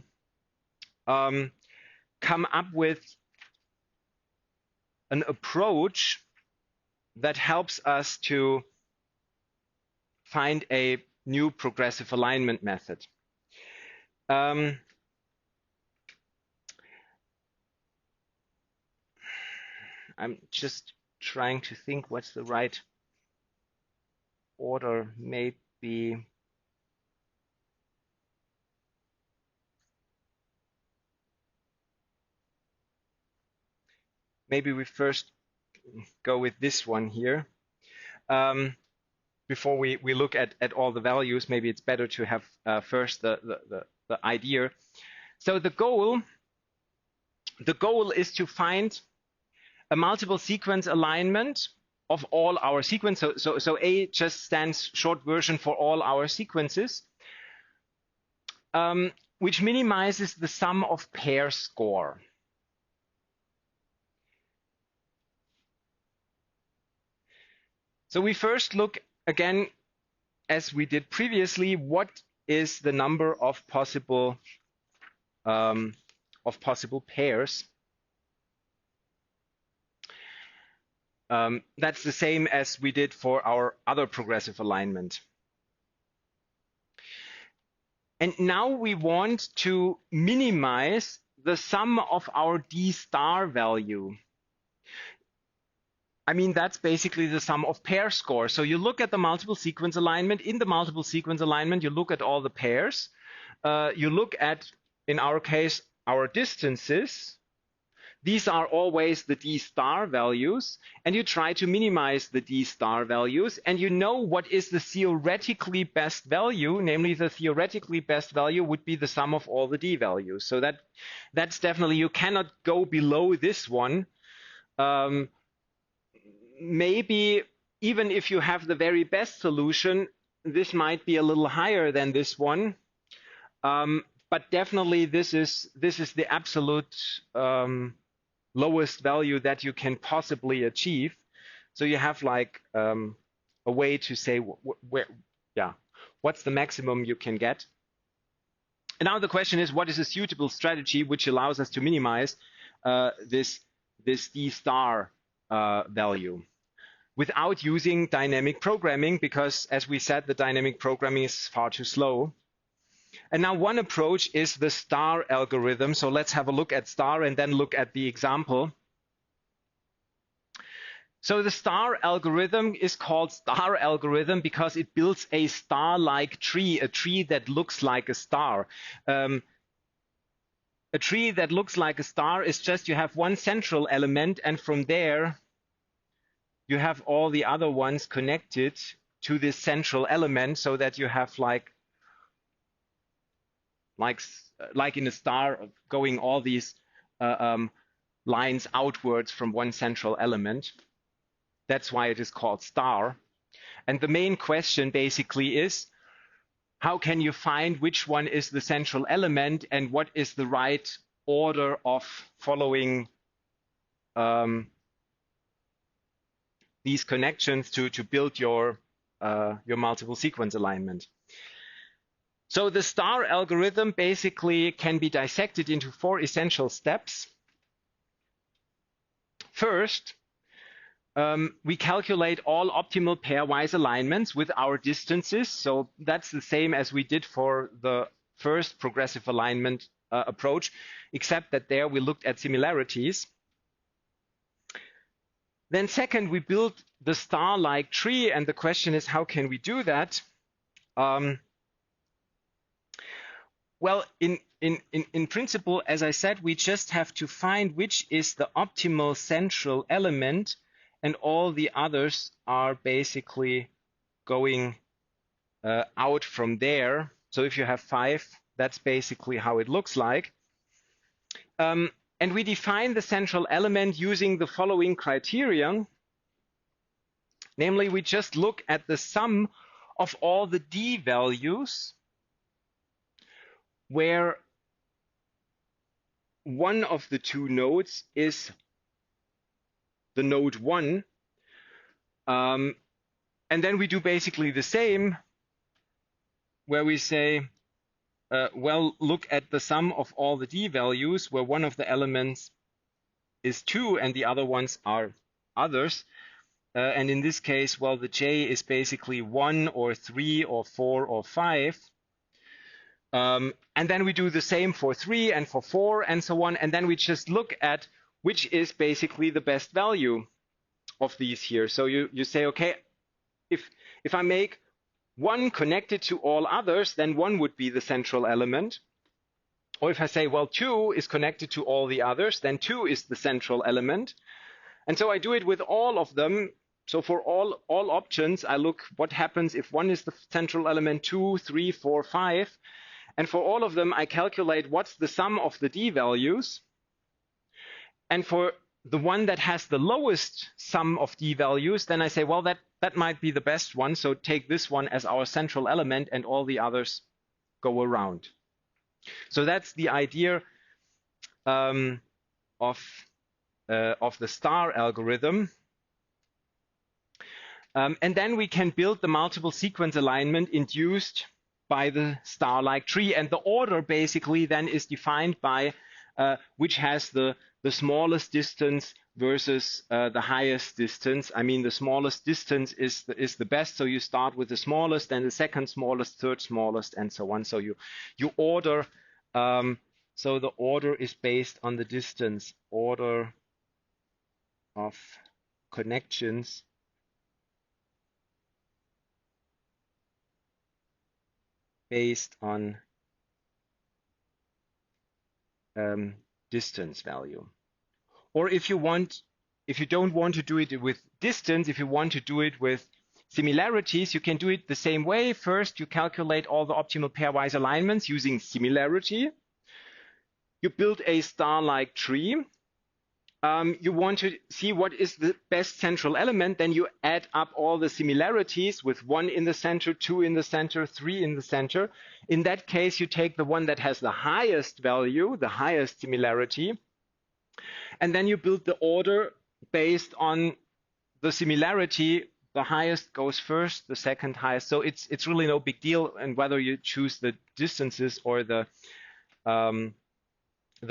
come up with an approach that helps us to find a new progressive alignment method. I'm just trying to think what's the right order. Maybe we first go with this one here. Before we look at all the values, maybe it's better to have first the idea. So the goal is to find a multiple sequence alignment of all our sequences. So A just stands short version for all our sequences, which minimizes the sum of pair score. So we first look again, as we did previously, what is the number of possible pairs. That's the same as we did for our other progressive alignment. And now we want to minimize the sum of our D star value. I mean, that's basically the sum of pair score. So you look at the multiple sequence alignment. In the multiple sequence alignment, you look at all the pairs. You look at, in our case, our distances. These are always the D star values. And you try to minimize the D star values. And you know what is the theoretically best value. Namely, the theoretically best value would be the sum of all the D values. So that's definitely, you cannot go below this one. Maybe even if you have the very best solution, this might be a little higher than this one. But definitely this is the absolute lowest value that you can possibly achieve. So you have like a way to say what's the maximum you can get. And now the question is, what is a suitable strategy which allows us to minimize this D star value? without using dynamic programming, because as we said, the dynamic programming is far too slow. And now one approach is the star algorithm. So let's have a look at star and then look at the example. So the star algorithm is called star algorithm because it builds a star-like tree, a tree that looks like a star. A tree that looks like a star is just you have one central element, and from there you have all the other ones connected to this central element, so that you have like in a star going all these lines outwards from one central element. That's why it is called star. And the main question basically is, how can you find which one is the central element and what is the right order of following these connections to build your multiple sequence alignment? So the star algorithm basically can be dissected into 4 essential steps. First, we calculate all optimal pairwise alignments with our distances. So that's the same as we did for the first progressive alignment approach, except that there we looked at similarities. Then second, we build the star-like tree, and the question is, how can we do that? Well, in principle, as I said, we just have to find which is the optimal central element, and all the others are basically going out from there. So if you have 5, that's basically how it looks like. And we define the central element using the following criterion. Namely, we just look at the sum of all the d values where one of the 2 nodes is the node 1. And then we do basically the same, where we say, well, look at the sum of all the d values where one of the elements is 2 and the other ones are others. And in this case, well, the j is basically 1 or 3 or 4 or 5. And then we do the same for 3 and for 4 and so on. And then we just look at which is basically the best value of these here. So you say, okay, if I make 1 connected to all others, then 1 would be the central element. Or if I say, well, 2 is connected to all the others, then 2 is the central element. And so I do it with all of them. So for all options, I look what happens if 1 is the central element, 2, 3, 4, 5. And for all of them, I calculate what's the sum of the d values. And for the one that has the lowest sum of d values, then I say, well, that might be the best one. So take this one as our central element and all the others go around. So that's the idea of the star algorithm. And then we can build the multiple sequence alignment induced by the star-like tree. And the order basically then is defined by which has the smallest distance versus the highest distance. I mean, the smallest distance is the best. So you start with the smallest, then the second smallest, third smallest, and so on. So you order. So the order is based on the distance, order of connections based on distance value. Or if you don't want to do it with distance, if you want to do it with similarities, you can do it the same way. First, you calculate all the optimal pairwise alignments using similarity. You build a star-like tree. You want to see what is the best central element, then you add up all the similarities with 1 in the center, 2 in the center, 3 in the center. In that case, you take the one that has the highest value, the highest similarity, and then you build the order based on the similarity. The highest goes first, the second highest. So it's really no big deal, and whether you choose the distances or the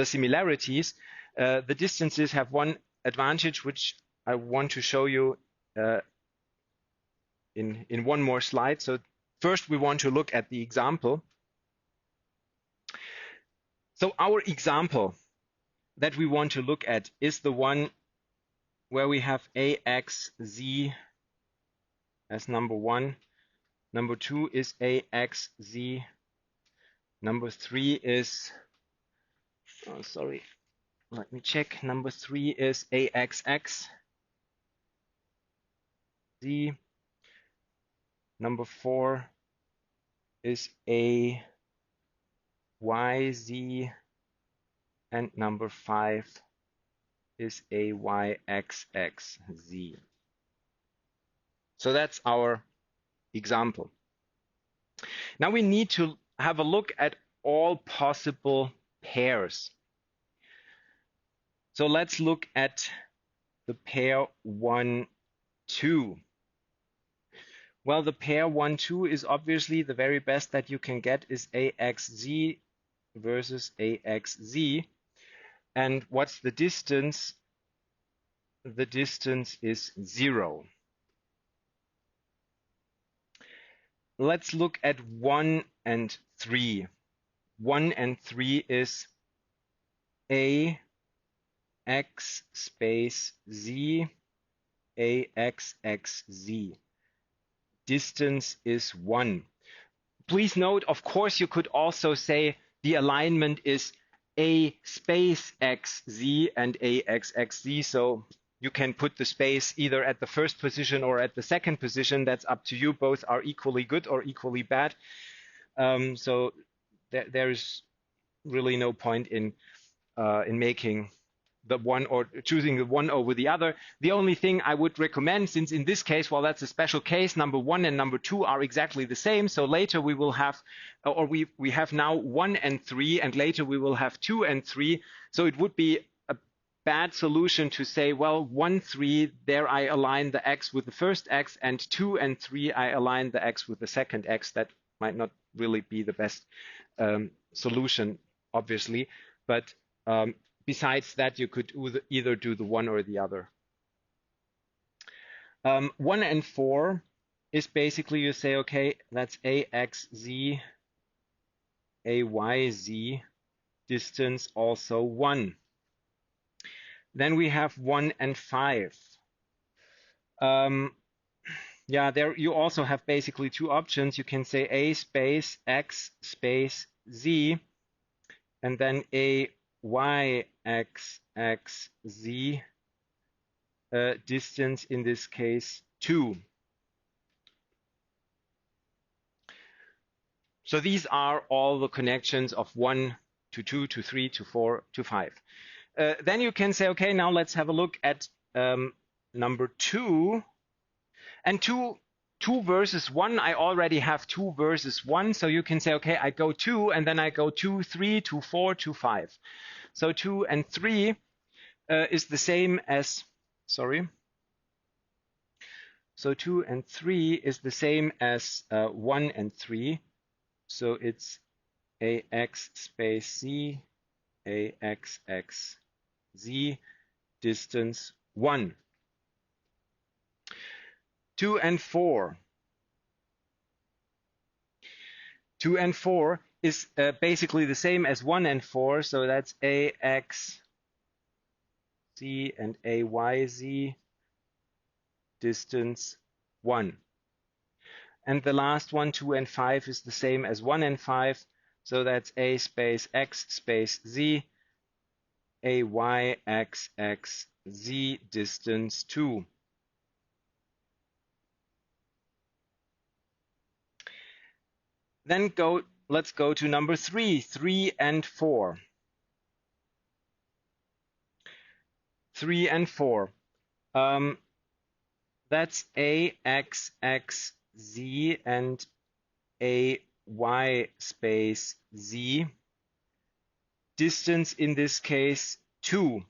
similarities. The distances have one advantage, which I want to show you in one more slide. So first we want to look at the example. So our example that we want to look at is the one where we have AXZ as number 1. Number 2 is AXZ. Number 3 is, oh, sorry, let me check. Number 3 is AXX. Z. Number 4 is AYZ. And number 5 is AYXXZ. So that's our example. Now we need to have a look at all possible pairs. So let's look at the pair 1, 2. Well, the pair 1, 2 is obviously the very best that you can get is AXZ versus AXZ. And what's the distance? The distance is 0. Let's look at 1 and 3. 1 and 3 is AX space Z, AXXZ. Distance is 1. Please note, of course, you could also say the alignment is A space XZ and AXXZ. So you can put the space either at the first position or at the second position. That's up to you. Both are equally good or equally bad. So there is really no point in making the one or choosing the one over the other. The only thing I would recommend, since in this case, well, that's a special case, number 1 and number 2 are exactly the same. So later we will have, or we have now 1 and 3, and later we will have 2 and 3. So it would be a bad solution to say, well, 1, 3, there I align the x with the first x, and 2 and 3, I align the x with the second x. That might not really be the best solution, obviously. But besides that, you could either do the one or the other. 1 and 4 is basically you say, okay, that's AXZ, AYZ, distance also 1. Then we have 1 and 5. Yeah, there you also have basically 2 options. You can say A space X space Z, and then AYXXZ, distance in this case 2. So these are all the connections of 1 to 2 to 3 to 4 to 5. Then you can say, okay, now let's have a look at number 2. And 2 versus 1, I already have 2 versus 1. So you can say, okay, I go 2, and then I go 2, 3, 2, 4, 2, 5. So 2 and 3 is the same as, sorry. So 2 and 3 is the same as 1 and 3. So it's AX space Z, AXX Z, distance 1. 2 and 4. 2 and 4 is basically the same as 1 and 4. So that's AX Z and AYZ, distance 1. And the last one, 2 and 5, is the same as 1 and 5. So that's A space X space Z, AYXX distance 2. Then let's go to number 3, 3 and 4. 3 and 4. That's AXXZ and AY space Z. Distance in this case 2.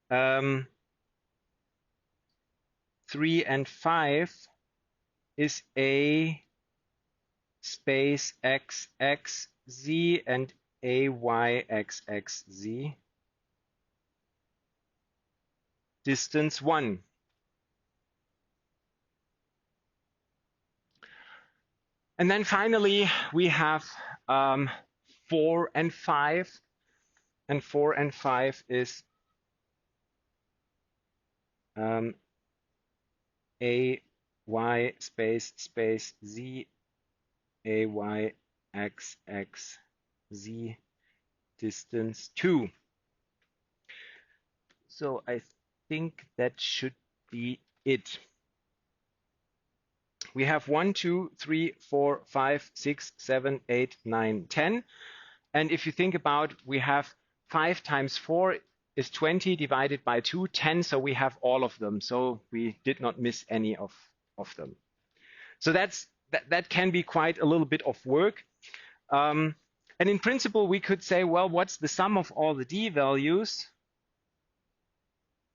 3 and 5 is A space XXZ and AYXXZ. Distance 1. And then finally, we have 4 and 5. And 4 and 5 is a y space z a y x x z distance 2. So I think that should be it. We have 1, 2, 3, 4, 5, 6, 7, 8, 9, 10. And if you think about, we have 5 times 4 is 20 divided by 2, 10. So we have all of them. So we did not miss any of them. So that can be quite a little bit of work. And in principle, we could say, well, what's the sum of all the d values?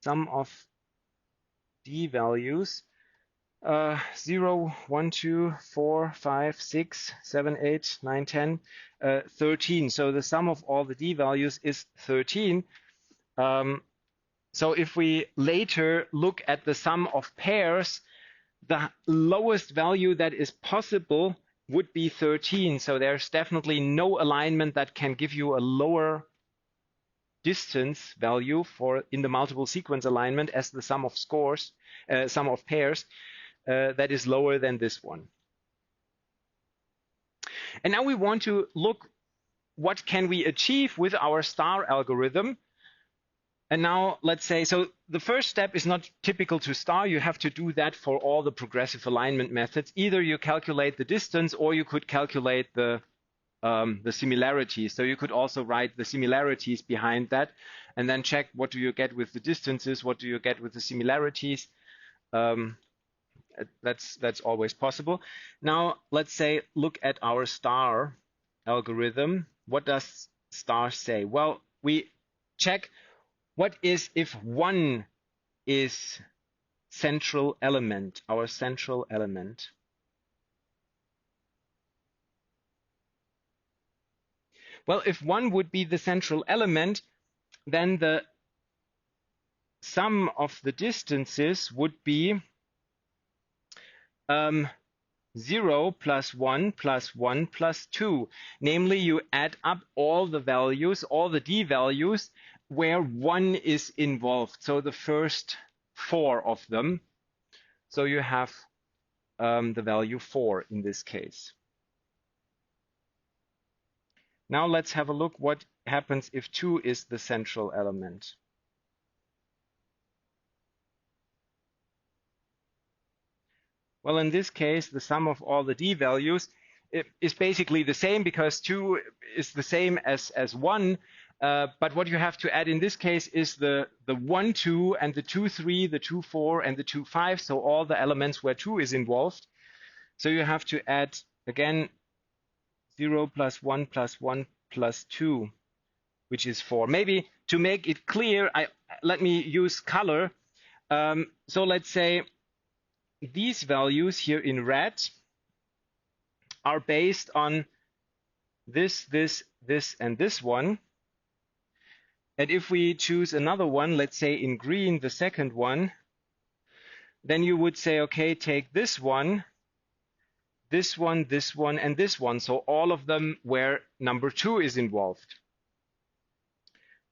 Sum of d values. 0, 1, 2, 4, 5, 6, 7, 8, 9, 10, 13. So the sum of all the d values is 13. So if we later look at the sum of pairs, the lowest value that is possible would be 13. So there's definitely no alignment that can give you a lower distance value for in the multiple sequence alignment as the sum of scores, sum of pairs. That is lower than this one. And now we want to look what can we achieve with our star algorithm. And now let's say, so the first step is not typical to star. You have to do that for all the progressive alignment methods. Either you calculate the distance or you could calculate the similarities. So you could also write the similarities behind that and then check what do you get with the distances, what do you get with the similarities. That's always possible. Now, let's say, look at our star algorithm. What does star say? Well, we check what is if 1 is central element, our central element. Well, if 1 would be the central element, then the sum of the distances would be 0 plus 1 plus 1 plus 2. Namely, you add up all the values, all the d values, where 1 is involved. So the first 4 of them. So you have the value 4 in this case. Now let's have a look what happens if 2 is the central element. Well, in this case, the sum of all the d values is basically the same because 2 is the same as 1. But what you have to add in this case is the 1, 2 and the 2, 3, the 2, 4 and the 2, 5. So all the elements where 2 is involved. So you have to add again 0 plus 1 plus 1 plus 2, which is 4. Maybe to make it clear, let me use color. So let's say these values here in red are based on this, and this one. And if we choose another one, let's say in green, the second one, then you would say, okay, take this one, this one, this one, and this one. So all of them where number 2 is involved.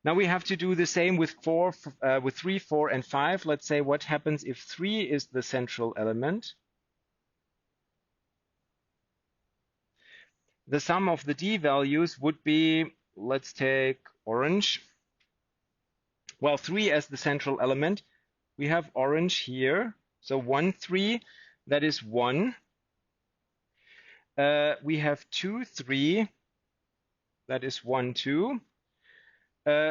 Now we have to do the same with 3, 4, and 5. Let's say what happens if 3 is the central element. The sum of the d values would be, let's take orange. Well, 3 as the central element. We have orange here. So 1, 3, that is 1. We have 2, 3, that is 1, 2.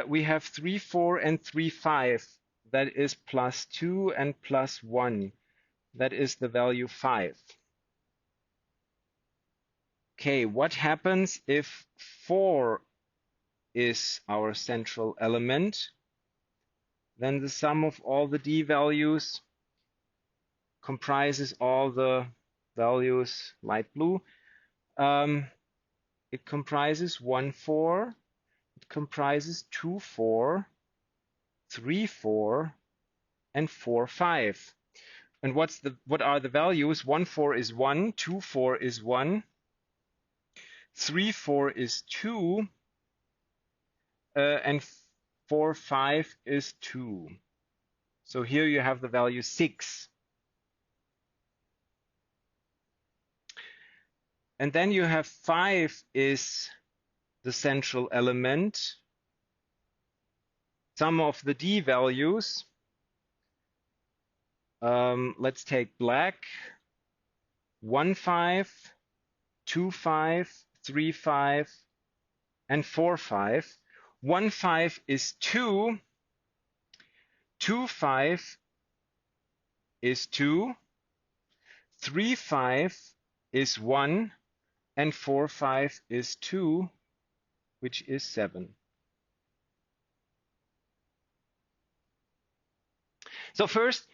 We have 3, 4, and 3, 5. That is plus 2 and plus 1. That is the value 5. Okay, what happens if 4 is our central element? Then the sum of all the d values comprises all the values, light blue. It comprises 1, 4. It comprises 2, 4, 3, 4, and 4, 5. And what are the values? 1, 4 is 1, 2, 4 is 1, 3, 4 is 2, and 4, 5 is 2. So here you have the value 6. And then you have 5 is the central element. Some of the D values. Let's take black. 1, 5, 2, 5, 3, 5, and 4, 5. 1, 5 is 2. 2, 5 is 2. 3, 5 is 1. And 4, 5 is 2, which is 7. So first,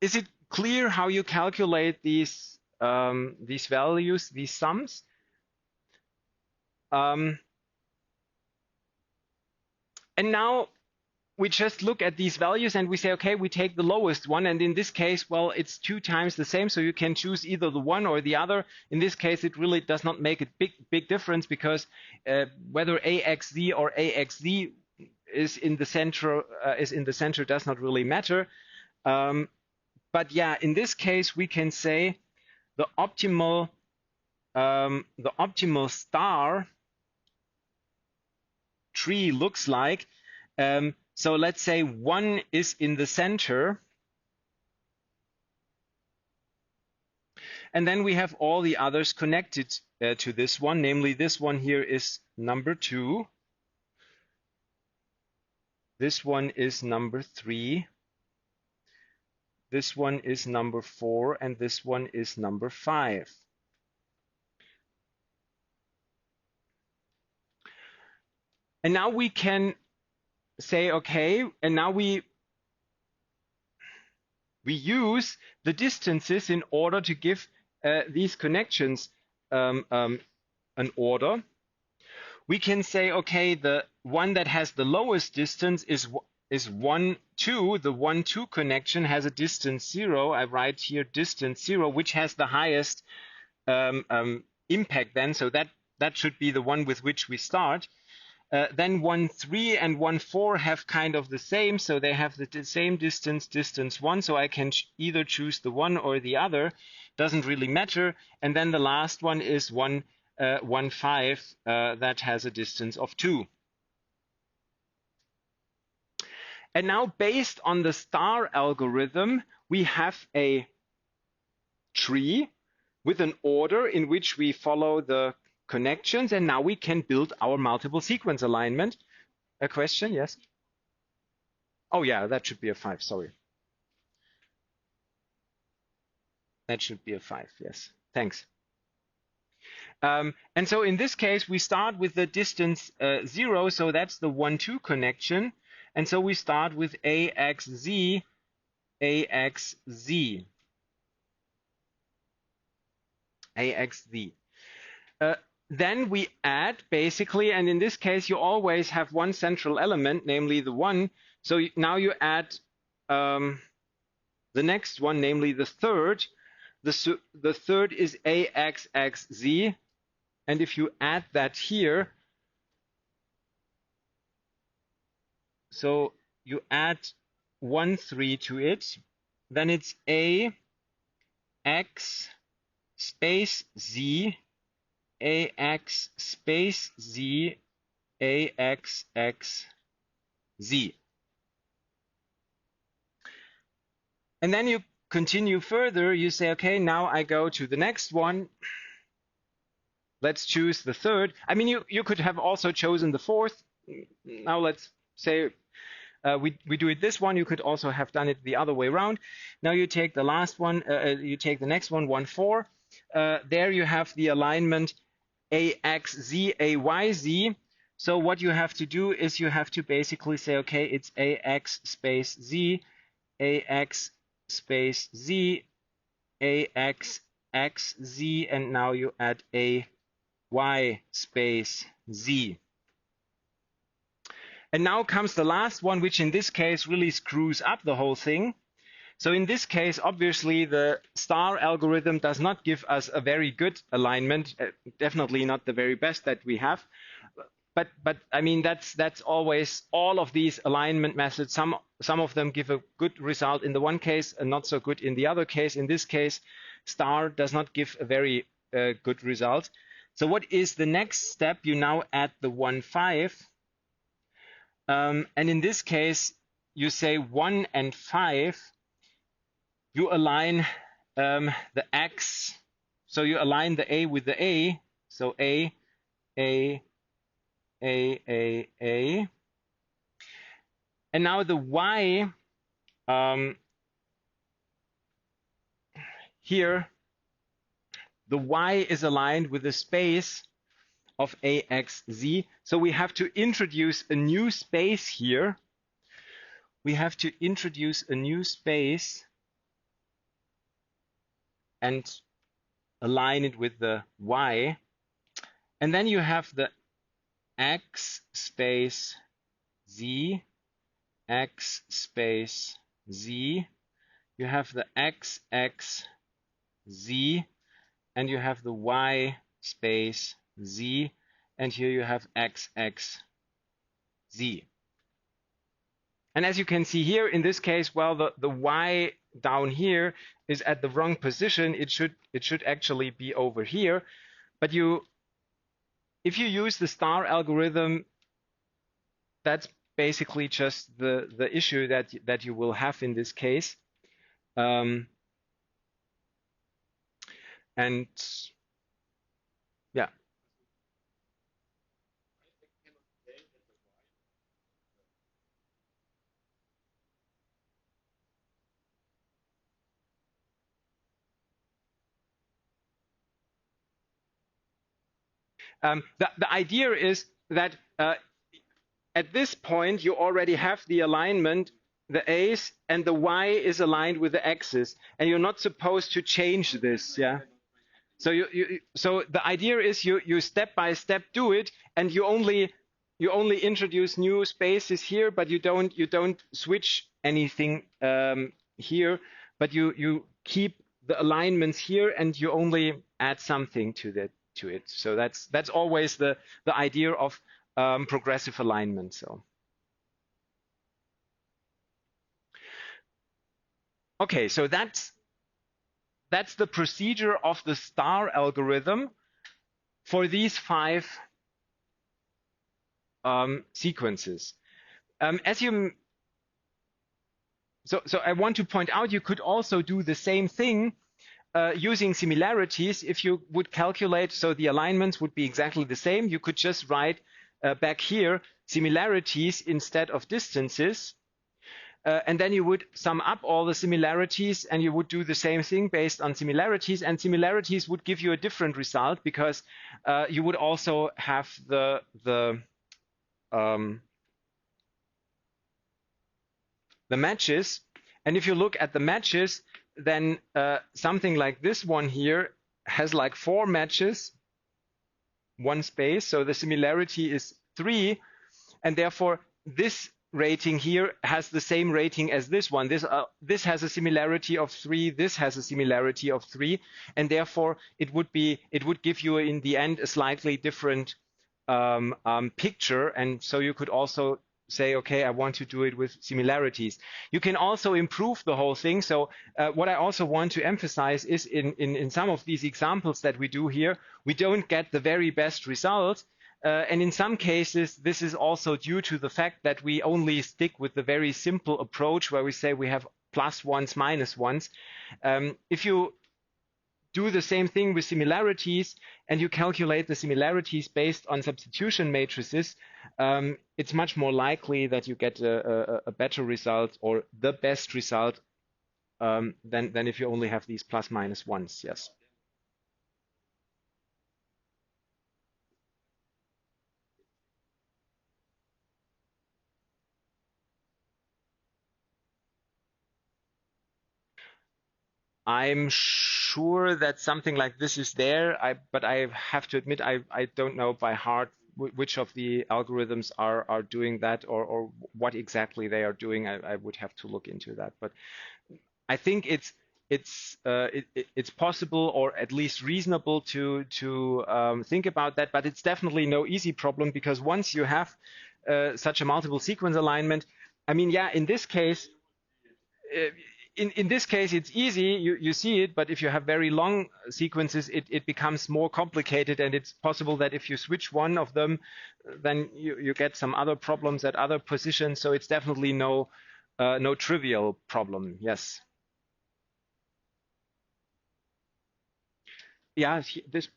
is it clear how you calculate these values, these sums? And now we just look at these values and we say, okay, we take the lowest one. And in this case, well, it's 2 times the same. So you can choose either the one or the other. In this case, it really does not make a big difference, because whether AXZ or AXZ is in the center does not really matter. But yeah, in this case, we can say the optimal star tree looks like. So let's say 1 is in the center. And then we have all the others connected to this one. Namely, this one here is number 2. This one is number 3. This one is number 4. And this one is number 5. And now we can say, okay, and now we use the distances in order to give these connections an order. We can say, okay, the one that has the lowest distance is 1, 2. The 1, 2 connection has a distance 0. I write here distance 0, which has the highest impact then. So that should be the one with which we start. Then 1, 3 and 1, 4 have kind of the same, so they have the same distance 1, so I can either choose the one or the other, doesn't really matter. And then the last one is 1, 5, that has a distance of 2. And now, based on the star algorithm, we have a tree with an order in which we follow the connections, and now we can build our multiple sequence alignment. A question? Yes? Oh yeah, that should be a 5, sorry. That should be a 5, yes. Thanks. And so in this case, we start with the distance 0, so that's the 1, 2 connection. And so we start with AXZ, AXZ, AXZ. Then we add, basically, and in this case, you always have one central element, namely the 1. So now you add the next one, namely the third. The third is AXXZ. And if you add that here, so you add 1, 3 to it, then it's AX space Z, AX space Z, AXX Z. And then you continue further. You say, okay, now I go to the next one. Let's choose the third. I mean, you could have also chosen the fourth. Now let's say we do it this one. You could also have done it the other way around. Now you take the last one. You take the next one, 1, 4. There you have the alignment AXZ, AYZ. So what you have to do is you have to basically say, okay, it's AX space Z, AX space Z, AX X Z, and now you add AY space Z. And now comes the last one, which in this case really screws up the whole thing. So in this case, obviously, the star algorithm does not give us a very good alignment, definitely not the very best that we have. But I mean, that's always all of these alignment methods. Some of them give a good result in the one case and not so good in the other case. In this case, star does not give a very good result. So what is the next step? You now add the 1, 5. And in this case, you say 1 and 5. You align the X. So you align the A with the A. So A, A, A. And now the Y here, the Y is aligned with the space of AXZ. So we have to introduce a new space here. We have to introduce a new space and align it with the Y. And then you have the X space Z, X space Z. You have the X, X, Z, and you have the Y space Z, and here you have X, X, Z. And as you can see here, in this case, well, the Y down here is at the wrong position. It should actually be over here. But if you use the star algorithm, that's basically just the issue that you will have in this case. And yeah. The idea is that at this point, you already have the alignment, the A's, and the Y is aligned with the X's, and you're not supposed to change this. Yeah. So so the idea is you step by step do it, and you only introduce new spaces here, but you don't switch anything here, but you keep the alignments here, and you only add something to it. So that's always the idea of progressive alignment. So okay, so that's the procedure of the star algorithm for these 5 sequences. So I want to point out you could also do the same thing using similarities. If you would calculate, so the alignments would be exactly the same. You could just write back here similarities instead of distances. And then you would sum up all the similarities, and you would do the same thing based on similarities. And similarities would give you a different result, because you would also have the matches. And if you look at the matches, then something like this one here has like 4 matches, 1 space. So the similarity is 3, and therefore this rating here has the same rating as this one. This has a similarity of 3. This has a similarity of 3, and therefore it would give you in the end a slightly different picture. And so you could also say, okay, I want to do it with similarities. You can also improve the whole thing. So what I also want to emphasize is in some of these examples that we do here, we don't get the very best result. And in some cases, this is also due to the fact that we only stick with the very simple approach where we say we have +1s, -1s. If you do the same thing with similarities and you calculate the similarities based on substitution matrices, it's much more likely that you get a better result, or the best result, than if you only have these +-1s. Yes. I'm sure that something like this is there, but I have to admit I don't know by heart which of the algorithms are doing that, or what exactly they are doing. I would have to look into that. But I think it's possible or at least reasonable to think about that, but it's definitely no easy problem, because once you have such a multiple sequence alignment, I mean, yeah, in this case, uh, in this case, it's easy, you see it, but if you have very long sequences, it becomes more complicated, and it's possible that if you switch one of them, then you get some other problems at other positions. So it's definitely no trivial problem. Yes. Yeah, this.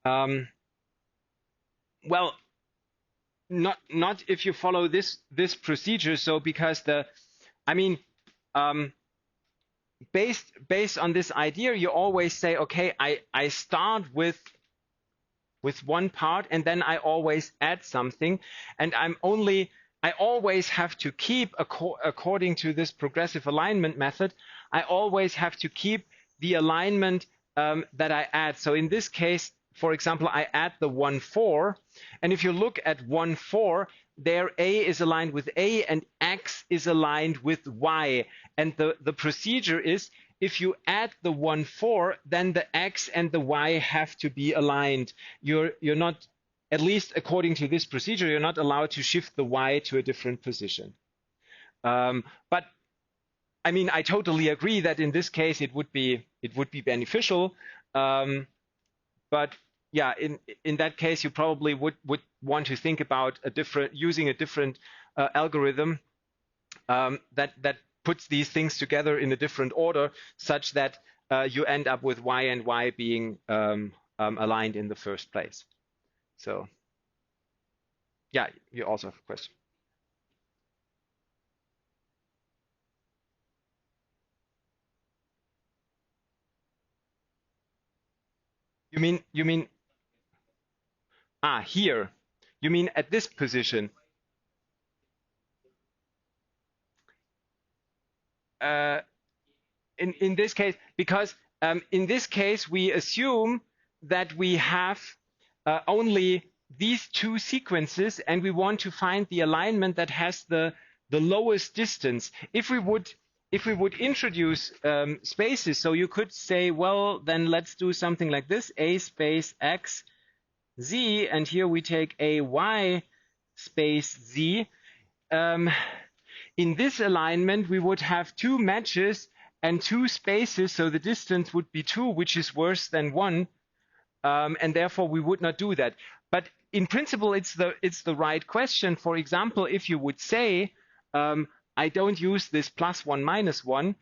Um, well, not if you follow this procedure. So because I mean, um, based on this idea, you always say, okay, I start with one part, and then I always add something, and I always have to keep, according to this progressive alignment method, I always have to keep the alignment that I add. So in this case, for example, I add the 1, 4, and if you look at 1, 4, there A is aligned with A and X is aligned with Y. And the procedure is, if you add the 1, 4, then the X and the Y have to be aligned. You're not, at least according to this procedure, you're not allowed to shift the Y to a different position. But I mean, I totally agree that in this case it would be beneficial. But yeah, in that case, you probably would want to think about using a different algorithm that puts these things together in a different order, such that you end up with Y and Y being aligned in the first place. So yeah, you also have a question. You mean here? You mean at this position? Uh, in this case, because in this case we assume that we have only these two sequences, and we want to find the alignment that has the lowest distance. If we would introduce spaces, so you could say, well, then let's do something like this: A space X Z, and here we take A Y space Z. In this alignment, we would have two matches and two spaces, so the distance would be 2, which is worse than 1, and therefore we would not do that. But in principle, it's the right question. For example, if you would say, I don't use this +1 -1,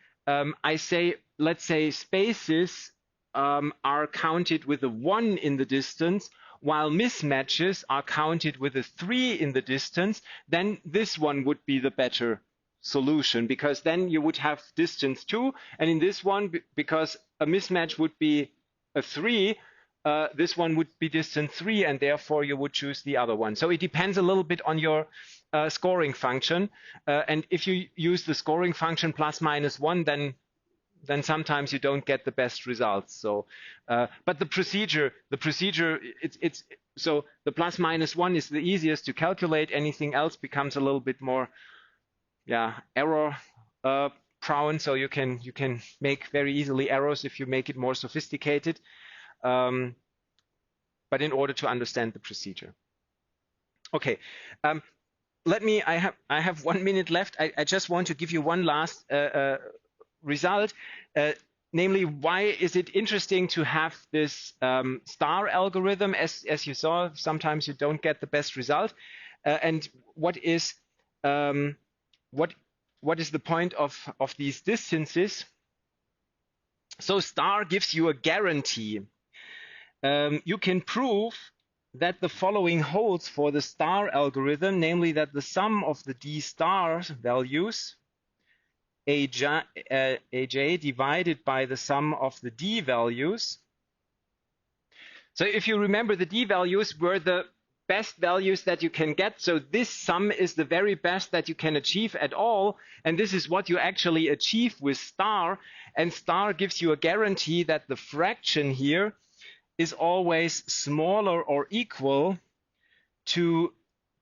I say, let's say spaces are counted with a 1 in the distance, while mismatches are counted with a 3 in the distance, then this one would be the better solution, because then you would have distance 2, and in this one, because a mismatch would be a 3, this one would be distance 3, and therefore you would choose the other one. So it depends a little bit on your scoring function, and if you use the scoring function +-1, then sometimes you don't get the best results. So, but the procedure, it's so the +-1 is the easiest to calculate. Anything else becomes a little bit more, yeah, error prone. So you can make very easily errors if you make it more sophisticated. But in order to understand the procedure. Okay. I have 1 minute left. I just want to give you one last result, namely, why is it interesting to have this star algorithm? As you saw, sometimes you don't get the best result, and what is the point of these distances? So star gives you a guarantee. You can prove that the following holds for the star algorithm, namely that the sum of the d star values, aj divided by the sum of the d values. So if you remember, the d values were the best values that you can get. So this sum is the very best that you can achieve at all. And this is what you actually achieve with star. And star gives you a guarantee that the fraction here is always smaller or equal to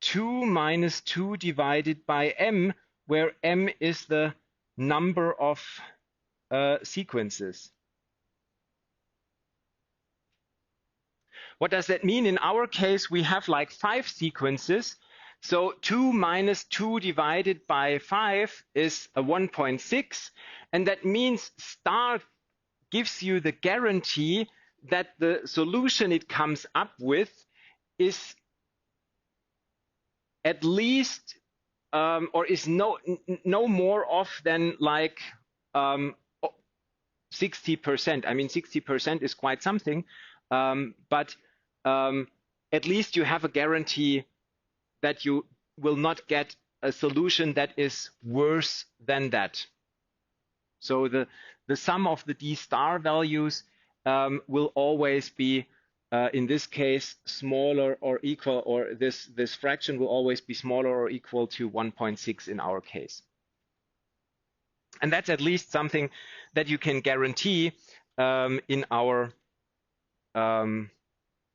2 minus 2 divided by m, where m is the number of sequences. What does that mean? In our case, we have like 5 sequences. So 2 minus 2 divided by 5 is a 1.6. And that means star gives you the guarantee that the solution it comes up with is at least or is no more off than like 60%. I mean, 60% is quite something, but at least you have a guarantee that you will not get a solution that is worse than that. So the sum of the d star values will always be, in this case, smaller or equal, or this fraction will always be smaller or equal to 1.6 in our case. And that's at least something that you can guarantee in our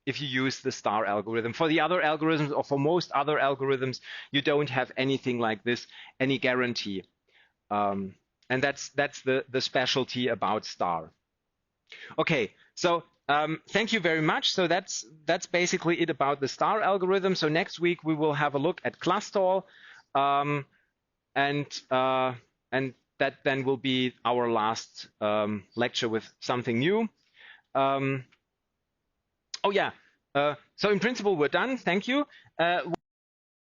if you use the star algorithm. For the other algorithms, or for most other algorithms, you don't have anything like this, any guarantee. And that's the specialty about star. Okay, so thank you very much. So that's basically it about the star algorithm. So next week we will have a look at Clustall, and that then will be our last lecture with something new. Oh yeah, so in principle we're done. Thank you.